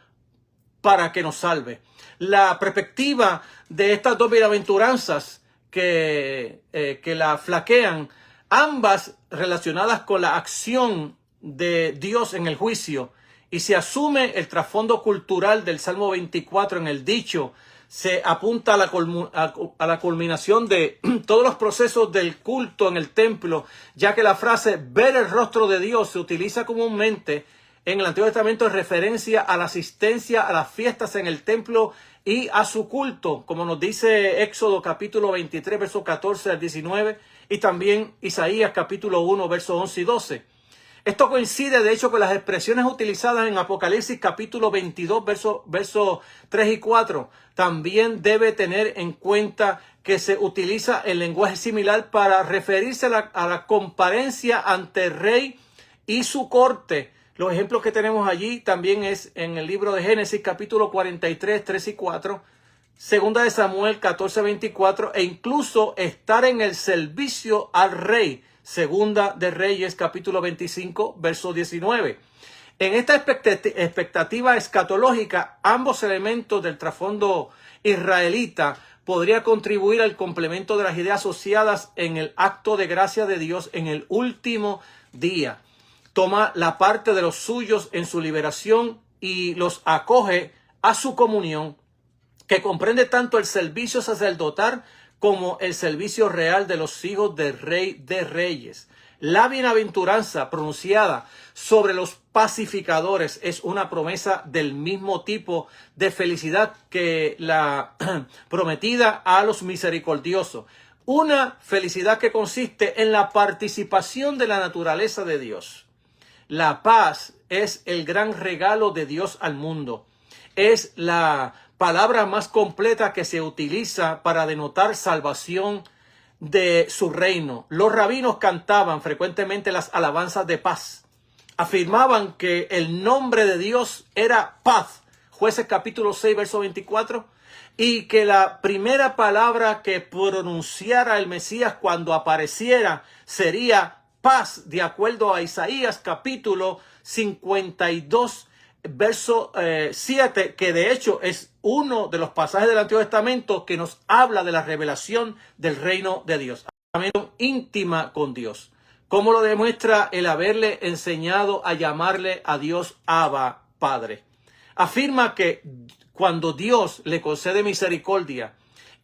para que nos salve. La perspectiva de estas dos bienaventuranzas que la flaquean, ambas relacionadas con la acción de Dios en el juicio, y se asume el trasfondo cultural del Salmo 24 en el dicho, se apunta a la culminación de todos los procesos del culto en el templo, ya que la frase ver el rostro de Dios se utiliza comúnmente en el Antiguo Testamento en referencia a la asistencia a las fiestas en el templo y a su culto, como nos dice Éxodo capítulo 23, versos 14 al 19, y también Isaías capítulo 1, versos 11 y 12. Esto coincide, de hecho, con las expresiones utilizadas en Apocalipsis capítulo 22, versos 3 y 4. También debe tener en cuenta que se utiliza el lenguaje similar para referirse a la comparencia ante el rey y su corte. Los ejemplos que tenemos allí también es en el libro de Génesis capítulo 43, 3 y 4. Segunda de Samuel 14, 24, e incluso estar en el servicio al rey. Segunda de Reyes, capítulo 25, verso 19. En esta expectativa escatológica, ambos elementos del trasfondo israelita podría contribuir al complemento de las ideas asociadas en el acto de gracia de Dios en el último día. Toma la parte de los suyos en su liberación y los acoge a su comunión, que comprende tanto el servicio sacerdotal como el servicio real de los hijos del Rey de Reyes. La bienaventuranza pronunciada sobre los pacificadores es una promesa del mismo tipo de felicidad que la prometida a los misericordiosos. Una felicidad que consiste en la participación de la naturaleza de Dios. La paz es el gran regalo de Dios al mundo. Es la palabra más completa que se utiliza para denotar salvación de su reino. Los rabinos cantaban frecuentemente las alabanzas de paz. Afirmaban que el nombre de Dios era paz. Jueces capítulo 6, verso 24. Y que la primera palabra que pronunciara el Mesías cuando apareciera sería paz, de acuerdo a Isaías capítulo 52, verso 7, que de hecho es uno de los pasajes del Antiguo Testamento que nos habla de la revelación del reino de Dios. Íntima con Dios, como lo demuestra el haberle enseñado a llamarle a Dios Abba, Padre. Afirma que cuando Dios le concede misericordia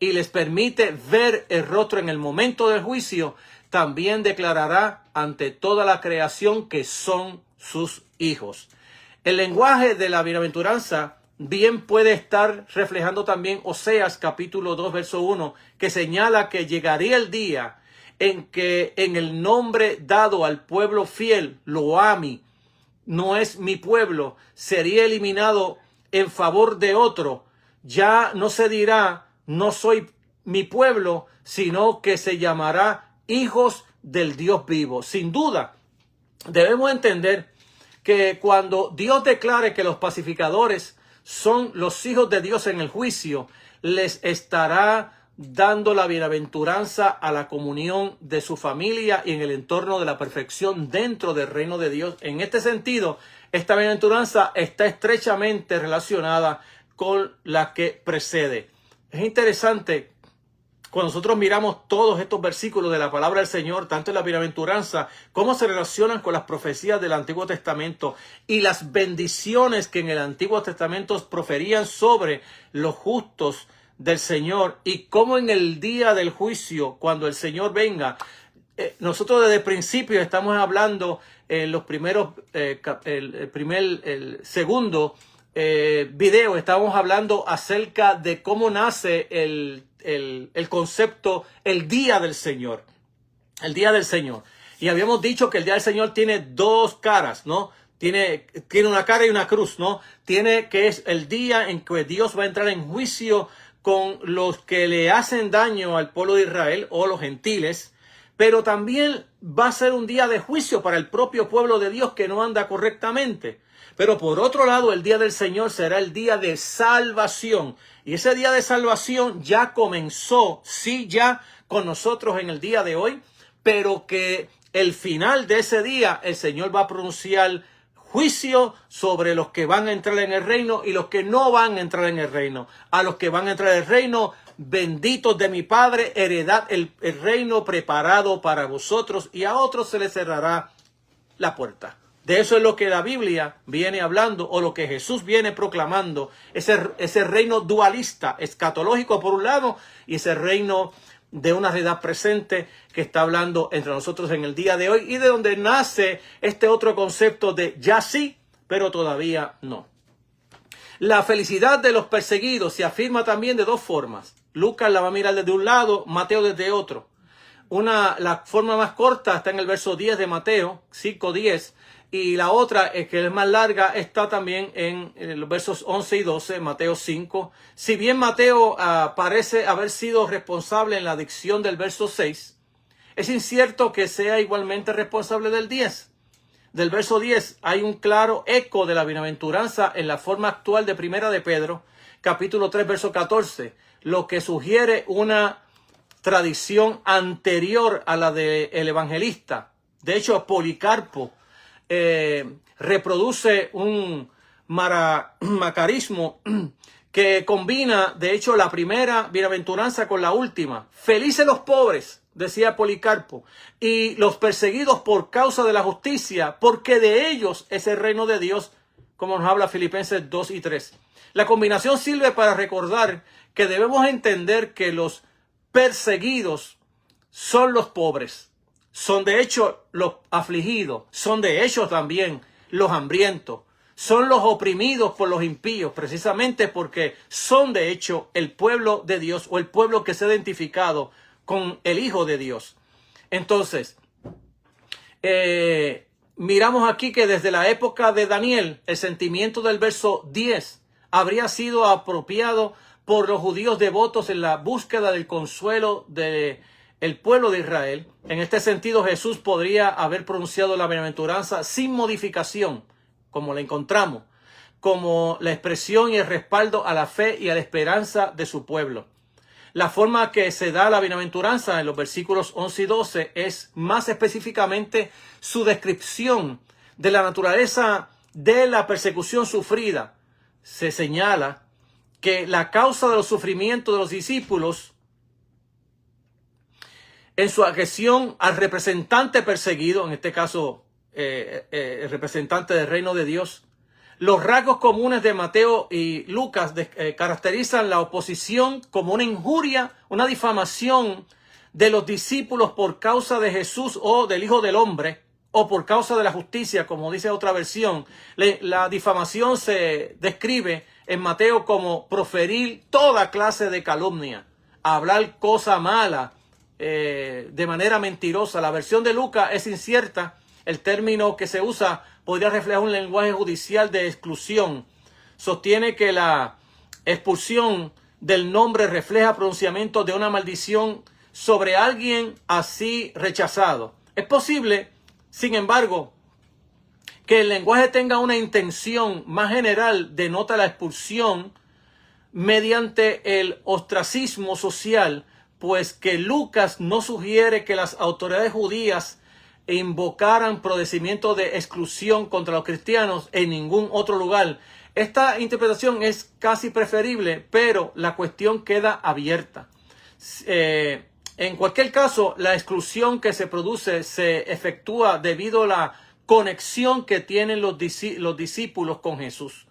y les permite ver el rostro en el momento del juicio, también declarará ante toda la creación que son sus hijos. El lenguaje de la bienaventuranza bien puede estar reflejando también Oseas capítulo 2, verso 1, que señala que llegaría el día en que en el nombre dado al pueblo fiel, Loami, no es mi pueblo, sería eliminado en favor de otro. Ya no se dirá, no soy mi pueblo, sino que se llamará hijos del Dios vivo. Sin duda, debemos entender que cuando Dios declare que los pacificadores son los hijos de Dios en el juicio, les estará dando la bienaventuranza a la comunión de su familia y en el entorno de la perfección dentro del reino de Dios. En este sentido, esta bienaventuranza está estrechamente relacionada con la que precede. Es interesante cuando nosotros miramos todos estos versículos de la palabra del Señor, tanto en la bienaventuranza, cómo se relacionan con las profecías del Antiguo Testamento y las bendiciones que en el Antiguo Testamento proferían sobre los justos del Señor, y cómo en el día del juicio, cuando el Señor venga, nosotros desde el principio estamos hablando en los primeros, el segundo video, estamos hablando acerca de cómo nace el concepto, el día del Señor. El día del Señor. Y habíamos dicho que el día del Señor tiene dos caras, ¿no? Tiene una cara y una cruz, ¿no? Tiene que es el día en que Dios va a entrar en juicio con los que le hacen daño al pueblo de Israel o los gentiles, pero también va a ser un día de juicio para el propio pueblo de Dios que no anda correctamente. Pero por otro lado, el día del Señor será el día de salvación. Y ese día de salvación ya comenzó, sí, ya con nosotros en el día de hoy, pero que el final de ese día el Señor va a pronunciar juicio sobre los que van a entrar en el reino y los que no van a entrar en el reino. A los que van a entrar en el reino, benditos de mi Padre, heredad el reino preparado para vosotros, y a otros se les cerrará la puerta. De eso es lo que la Biblia viene hablando, o lo que Jesús viene proclamando, ese reino dualista, escatológico por un lado, y ese reino de una realidad presente que está hablando entre nosotros en el día de hoy, y de donde nace este otro concepto de ya sí, pero todavía no. La felicidad de los perseguidos se afirma también de dos formas. Lucas la va a mirar desde un lado, Mateo desde otro. La forma más corta está en el verso 10 de Mateo, 5:10, y la otra, que es más larga, está también en los versos 11 y 12, Mateo 5. Si bien Mateo parece haber sido responsable en la dicción del verso 6, es incierto que sea igualmente responsable del 10. Del verso 10 hay un claro eco de la bienaventuranza en la forma actual de Primera de Pedro, capítulo 3, verso 14, lo que sugiere una tradición anterior a la del evangelista. De hecho, Policarpo reproduce un macarismo que combina, de hecho, la primera bienaventuranza con la última. Felices los pobres, decía Policarpo, y los perseguidos por causa de la justicia, porque de ellos es el reino de Dios, como nos habla Filipenses 2 y 3. La combinación sirve para recordar que debemos entender que los perseguidos son los pobres. Son de hecho los afligidos, son de hecho también los hambrientos, son los oprimidos por los impíos, precisamente porque son de hecho el pueblo de Dios, o el pueblo que se ha identificado con el Hijo de Dios. Entonces, miramos aquí que desde la época de Daniel, el sentimiento del verso 10 habría sido apropiado por los judíos devotos en la búsqueda del consuelo del pueblo de Israel. En este sentido, Jesús podría haber pronunciado la bienaventuranza sin modificación, como la encontramos, como la expresión y el respaldo a la fe y a la esperanza de su pueblo. La forma que se da la bienaventuranza en los versículos 11 y 12 es más específicamente su descripción de la naturaleza de la persecución sufrida. Se señala que la causa de los sufrimientos de los discípulos en su agresión al representante perseguido, en este caso el representante del reino de Dios. Los rasgos comunes de Mateo y Lucas caracterizan la oposición como una injuria, una difamación de los discípulos por causa de Jesús o del Hijo del Hombre, o por causa de la justicia, como dice otra versión. La difamación se describe en Mateo como proferir toda clase de calumnia, hablar cosa mala, de manera mentirosa. La versión de Lucas es incierta. El término que se usa podría reflejar un lenguaje judicial de exclusión. Sostiene que la expulsión del nombre refleja pronunciamiento de una maldición sobre alguien así rechazado. Es posible, sin embargo, que el lenguaje tenga una intención más general, denota la expulsión mediante el ostracismo social, pues que Lucas no sugiere que las autoridades judías invocaran procedimientos de exclusión contra los cristianos en ningún otro lugar. Esta interpretación es casi preferible, pero la cuestión queda abierta. En cualquier caso, la exclusión que se produce se efectúa debido a la conexión que tienen los discípulos con Jesús.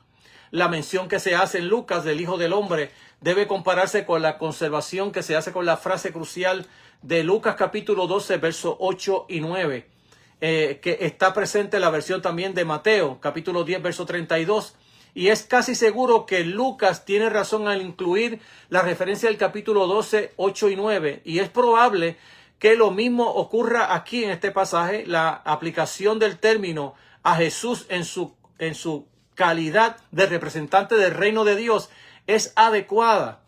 La mención que se hace en Lucas del Hijo del Hombre debe compararse con la conservación que se hace con la frase crucial de Lucas capítulo 12, versos 8 y 9, que está presente en la versión también de Mateo, capítulo 10, verso 32. Y es casi seguro que Lucas tiene razón al incluir la referencia del capítulo 12, 8 y 9. Y es probable que lo mismo ocurra aquí en este pasaje. La aplicación del término a Jesús en su calidad de representante del reino de Dios es adecuada.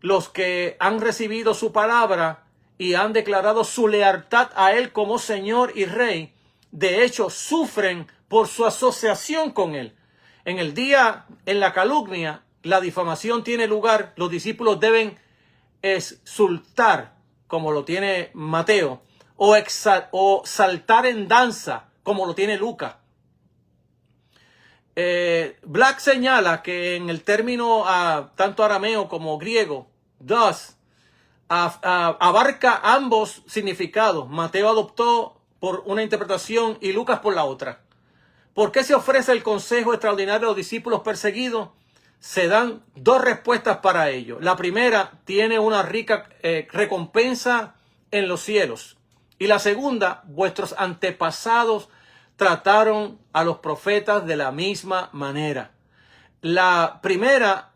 Los que han recibido su palabra y han declarado su lealtad a Él como Señor y Rey, de hecho sufren por su asociación con Él. En el día, en la calumnia, la difamación tiene lugar, los discípulos deben exultar, como lo tiene Mateo, o saltar en danza, como lo tiene Lucas. Black señala que en el término tanto arameo como griego, thus, abarca ambos significados. Mateo adoptó por una interpretación y Lucas por la otra. ¿Por qué se ofrece el consejo extraordinario a los discípulos perseguidos? Se dan dos respuestas para ello. La primera tiene una rica recompensa en los cielos. Y la segunda, vuestros antepasados trataron a los profetas de la misma manera. La primera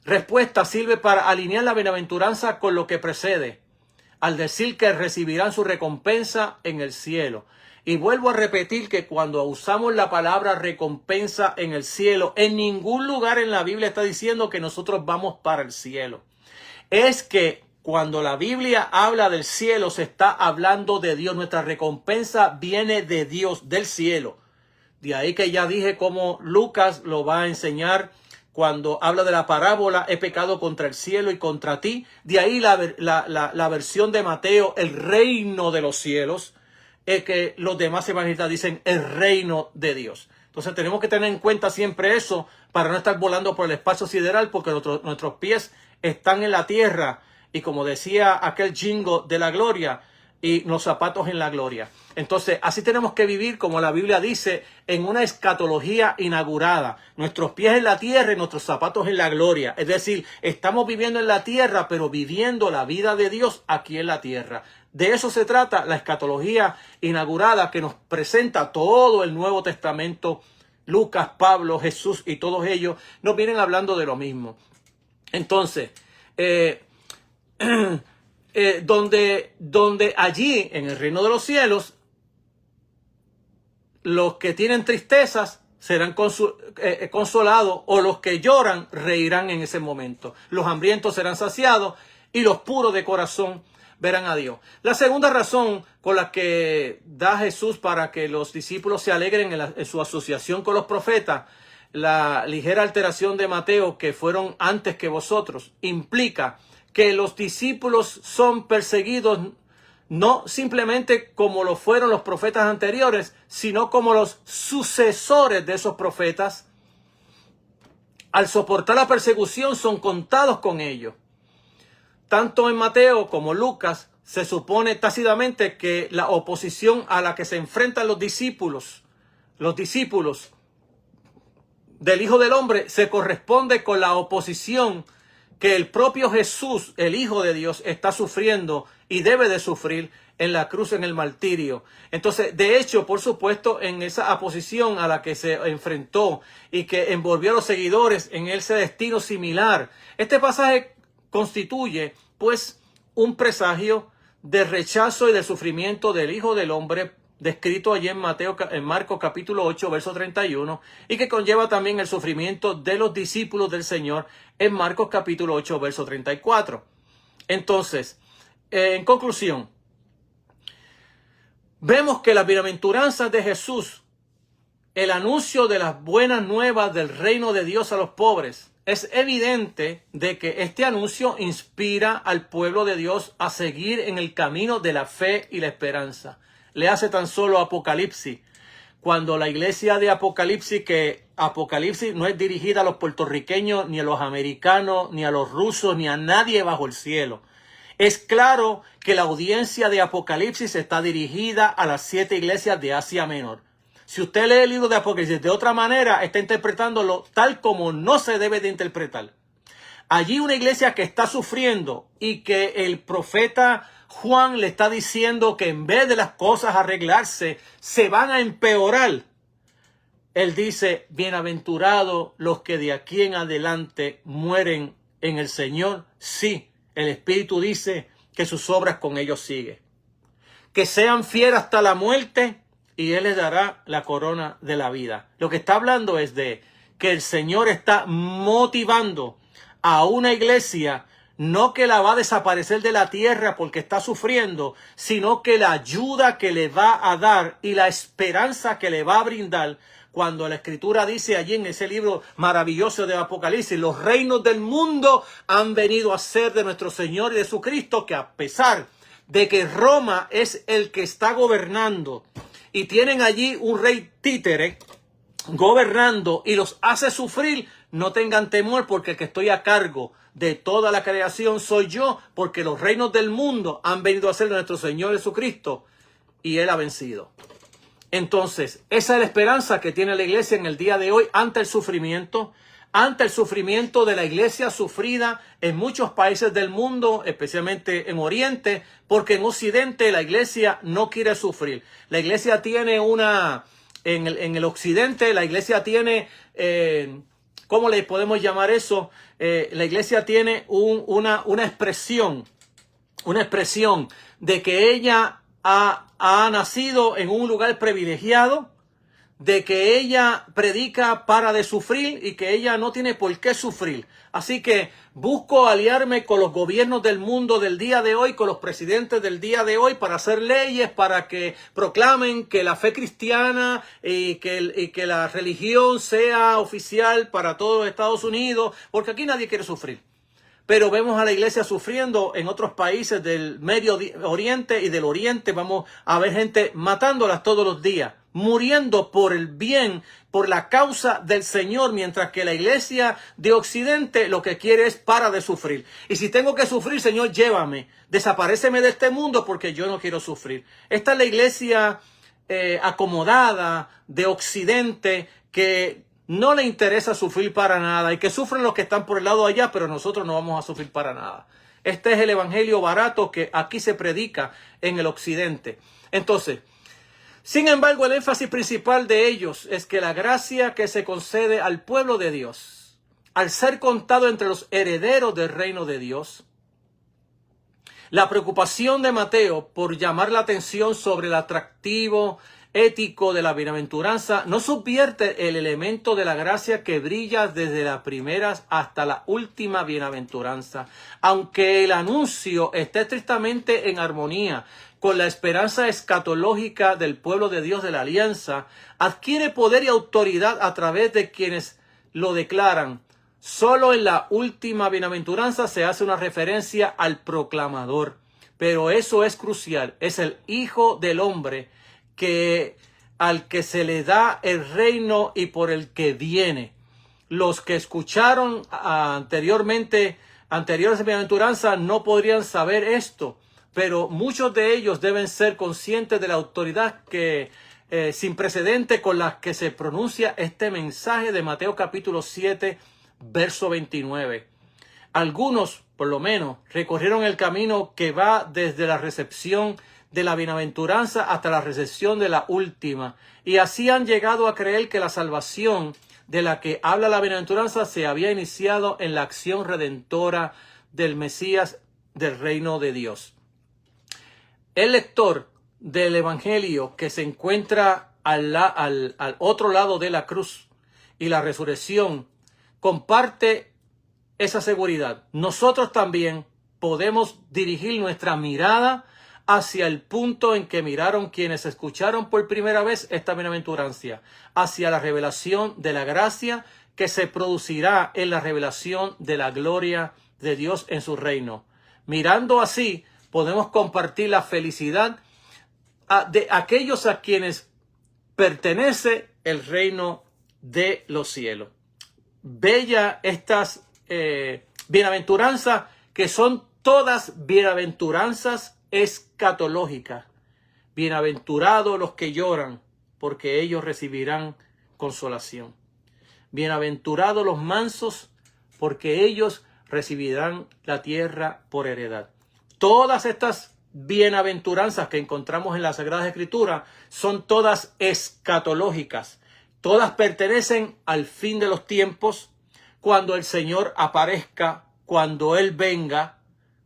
respuesta sirve para alinear la bienaventuranza con lo que precede, al decir que recibirán su recompensa en el cielo. Y vuelvo a repetir que cuando usamos la palabra recompensa en el cielo, en ningún lugar en la Biblia está diciendo que nosotros vamos para el cielo. Es que cuando la Biblia habla del cielo, se está hablando de Dios. Nuestra recompensa viene de Dios, del cielo. De ahí que ya dije cómo Lucas lo va a enseñar cuando habla de la parábola, he pecado contra el cielo y contra ti. De ahí la versión de Mateo, el reino de los cielos, es que los demás evangelistas dicen el reino de Dios. Entonces tenemos que tener en cuenta siempre eso para no estar volando por el espacio sideral, porque nuestros pies están en la tierra. Y como decía aquel jingo de la gloria, y los zapatos en la gloria. Entonces, así tenemos que vivir, como la Biblia dice, en una escatología inaugurada. Nuestros pies en la tierra y nuestros zapatos en la gloria. Es decir, estamos viviendo en la tierra, pero viviendo la vida de Dios aquí en la tierra. De eso se trata la escatología inaugurada que nos presenta todo el Nuevo Testamento. Lucas, Pablo, Jesús y todos ellos nos vienen hablando de lo mismo. Entonces, donde allí en el reino de los cielos los que tienen tristezas serán consolados, o los que lloran reirán en ese momento. Los hambrientos serán saciados y los puros de corazón verán a Dios. La segunda razón con la que da Jesús para que los discípulos se alegren en su asociación con los profetas, la ligera alteración de Mateo, que fueron antes que vosotros, implica que los discípulos son perseguidos no simplemente como lo fueron los profetas anteriores, sino como los sucesores de esos profetas. Al soportar la persecución son contados con ellos. Tanto en Mateo como Lucas se supone tácitamente que la oposición a la que se enfrentan los discípulos del Hijo del Hombre se corresponde con la oposición que el propio Jesús, el Hijo de Dios, está sufriendo y debe de sufrir en la cruz, en el martirio. Entonces, de hecho, por supuesto, en esa oposición a la que se enfrentó y que envolvió a los seguidores en ese destino similar, este pasaje constituye, pues, un presagio de rechazo y de sufrimiento del Hijo del Hombre, descrito allí en Marcos capítulo 8, verso 31, y que conlleva también el sufrimiento de los discípulos del Señor en Marcos capítulo 8, verso 34. Entonces, en conclusión, vemos que las bienaventuranzas de Jesús, el anuncio de las buenas nuevas del reino de Dios a los pobres, es evidente de que este anuncio inspira al pueblo de Dios a seguir en el camino de la fe y la esperanza. Le hace tan solo Apocalipsis. Cuando la iglesia de Apocalipsis, que Apocalipsis no es dirigida a los puertorriqueños, ni a los americanos, ni a los rusos, ni a nadie bajo el cielo. Es claro que la audiencia de Apocalipsis está dirigida a las 7 iglesias de Asia Menor. Si usted lee el libro de Apocalipsis de otra manera, está interpretándolo tal como no se debe de interpretar. Allí una iglesia que está sufriendo y que el profeta Juan le está diciendo que en vez de las cosas arreglarse, se van a empeorar. Él dice, bienaventurados los que de aquí en adelante mueren en el Señor. Sí, el Espíritu dice que sus obras con ellos siguen. Que sean fieles hasta la muerte y Él les dará la corona de la vida. Lo que está hablando es de que el Señor está motivando a una iglesia, no que la va a desaparecer de la tierra porque está sufriendo, sino que la ayuda que le va a dar y la esperanza que le va a brindar. Cuando la Escritura dice allí en ese libro maravilloso de Apocalipsis, los reinos del mundo han venido a ser de nuestro Señor y de su Cristo, que a pesar de que Roma es el que está gobernando y tienen allí un rey títere gobernando y los hace sufrir, no tengan temor porque el que estoy a cargo de toda la creación soy yo, porque los reinos del mundo han venido a ser de nuestro Señor Jesucristo y Él ha vencido. Entonces, esa es la esperanza que tiene la iglesia en el día de hoy ante el sufrimiento de la iglesia sufrida en muchos países del mundo, especialmente en Oriente, porque en Occidente la iglesia no quiere sufrir. La iglesia tiene en el Occidente, la iglesia tiene, ¿cómo le podemos llamar eso? La iglesia tiene una expresión de que ella ha nacido en un lugar privilegiado, de que ella predica para de sufrir y que ella no tiene por qué sufrir. Así que busco aliarme con los gobiernos del mundo del día de hoy, con los presidentes del día de hoy, para hacer leyes, para que proclamen que la fe cristiana y que la religión sea oficial para todos Estados Unidos, porque aquí nadie quiere sufrir. Pero vemos a la iglesia sufriendo en otros países del Medio Oriente y del Oriente. Vamos a ver gente matándolas todos los días, muriendo por el bien, por la causa del Señor, mientras que la iglesia de Occidente lo que quiere es para de sufrir. Y si tengo que sufrir, Señor, llévame, desaparéceme de este mundo porque yo no quiero sufrir. Esta es la iglesia acomodada de Occidente que no le interesa sufrir para nada y que sufren los que están por el lado allá, pero nosotros no vamos a sufrir para nada. Este es el evangelio barato que aquí se predica en el Occidente. Entonces, sin embargo, el énfasis principal de ellos es que la gracia que se concede al pueblo de Dios, al ser contado entre los herederos del reino de Dios, la preocupación de Mateo por llamar la atención sobre el atractivo ético de la bienaventuranza no subvierte el elemento de la gracia que brilla desde las primeras hasta la última bienaventuranza. Aunque el anuncio esté estrictamente en armonía con la esperanza escatológica del pueblo de Dios de la alianza, adquiere poder y autoridad a través de quienes lo declaran. Solo en la última bienaventuranza se hace una referencia al proclamador, pero eso es crucial, es el Hijo del Hombre al que se le da el reino y por el que viene. Los que escucharon anteriores bienaventuranzas no podrían saber esto, pero muchos de ellos deben ser conscientes de la autoridad sin precedente con la que se pronuncia este mensaje de Mateo capítulo 7, verso 29. Algunos, por lo menos, recorrieron el camino que va desde la recepción de la bienaventuranza hasta la recepción de la última, y así han llegado a creer que la salvación de la que habla la bienaventuranza se había iniciado en la acción redentora del Mesías del reino de Dios. El lector del evangelio que se encuentra al otro lado de la cruz y la resurrección comparte esa seguridad. Nosotros también podemos dirigir nuestra mirada hacia el punto en que miraron quienes escucharon por primera vez esta bienaventuranza, hacia la revelación de la gracia que se producirá en la revelación de la gloria de Dios en su reino. Mirando así, podemos compartir la felicidad de aquellos a quienes pertenece el reino de los cielos. Bella estas bienaventuranzas, que son todas bienaventuranzas escatológicas. Bienaventurados los que lloran, porque ellos recibirán consolación. Bienaventurados los mansos, porque ellos recibirán la tierra por heredad. Todas estas bienaventuranzas que encontramos en la Sagrada Escritura son todas escatológicas. Todas pertenecen al fin de los tiempos, cuando el Señor aparezca, cuando Él venga,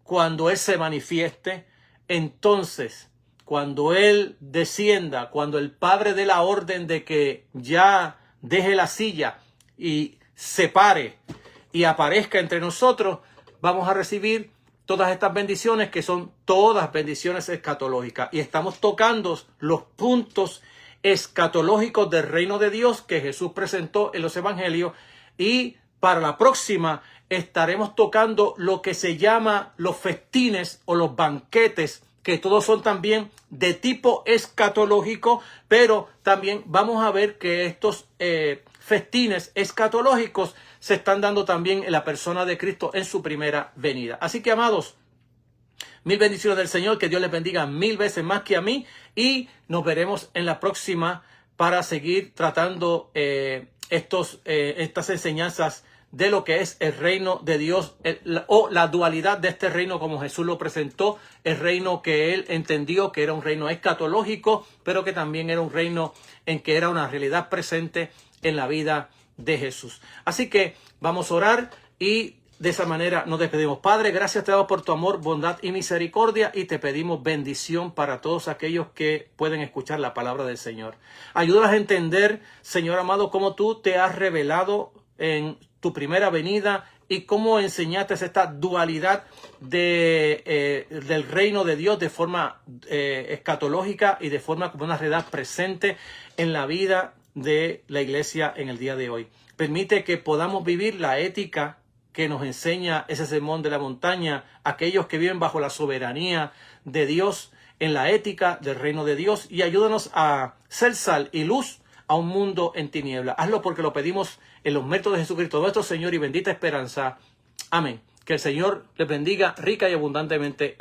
cuando Él se manifieste. Entonces, cuando Él descienda, cuando el Padre dé la orden de que ya deje la silla y se pare y aparezca entre nosotros, vamos a recibir todas estas bendiciones, que son todas bendiciones escatológicas. Y estamos tocando los puntos escatológicos del reino de Dios que Jesús presentó en los evangelios, y para la próxima estaremos tocando lo que se llama los festines o los banquetes, que todos son también de tipo escatológico, pero también vamos a ver que estos festines escatológicos se están dando también en la persona de Cristo en su primera venida. Así que, amados, mil bendiciones del Señor, que Dios les bendiga mil veces más que a mí, y nos veremos en la próxima para seguir tratando estas enseñanzas de lo que es el reino de Dios, o la dualidad de este reino como Jesús lo presentó, el reino que Él entendió que era un reino escatológico, pero que también era un reino en que era una realidad presente en la vida de Jesús. Así que vamos a orar y de esa manera nos despedimos. Padre, gracias te damos por tu amor, bondad y misericordia, y te pedimos bendición para todos aquellos que pueden escuchar la palabra del Señor. Ayúdanos a entender, Señor amado, cómo tú te has revelado en tu primera venida y cómo enseñaste esta dualidad del reino de Dios de forma escatológica y de forma como una realidad presente en la vida de la iglesia en el día de hoy. Permite que podamos vivir la ética que nos enseña ese sermón de la montaña, aquellos que viven bajo la soberanía de Dios, en la ética del reino de Dios, y ayúdanos a ser sal y luz a un mundo en tiniebla. Hazlo porque lo pedimos en los méritos de Jesucristo, nuestro Señor y bendita esperanza. Amén. Que el Señor les bendiga rica y abundantemente.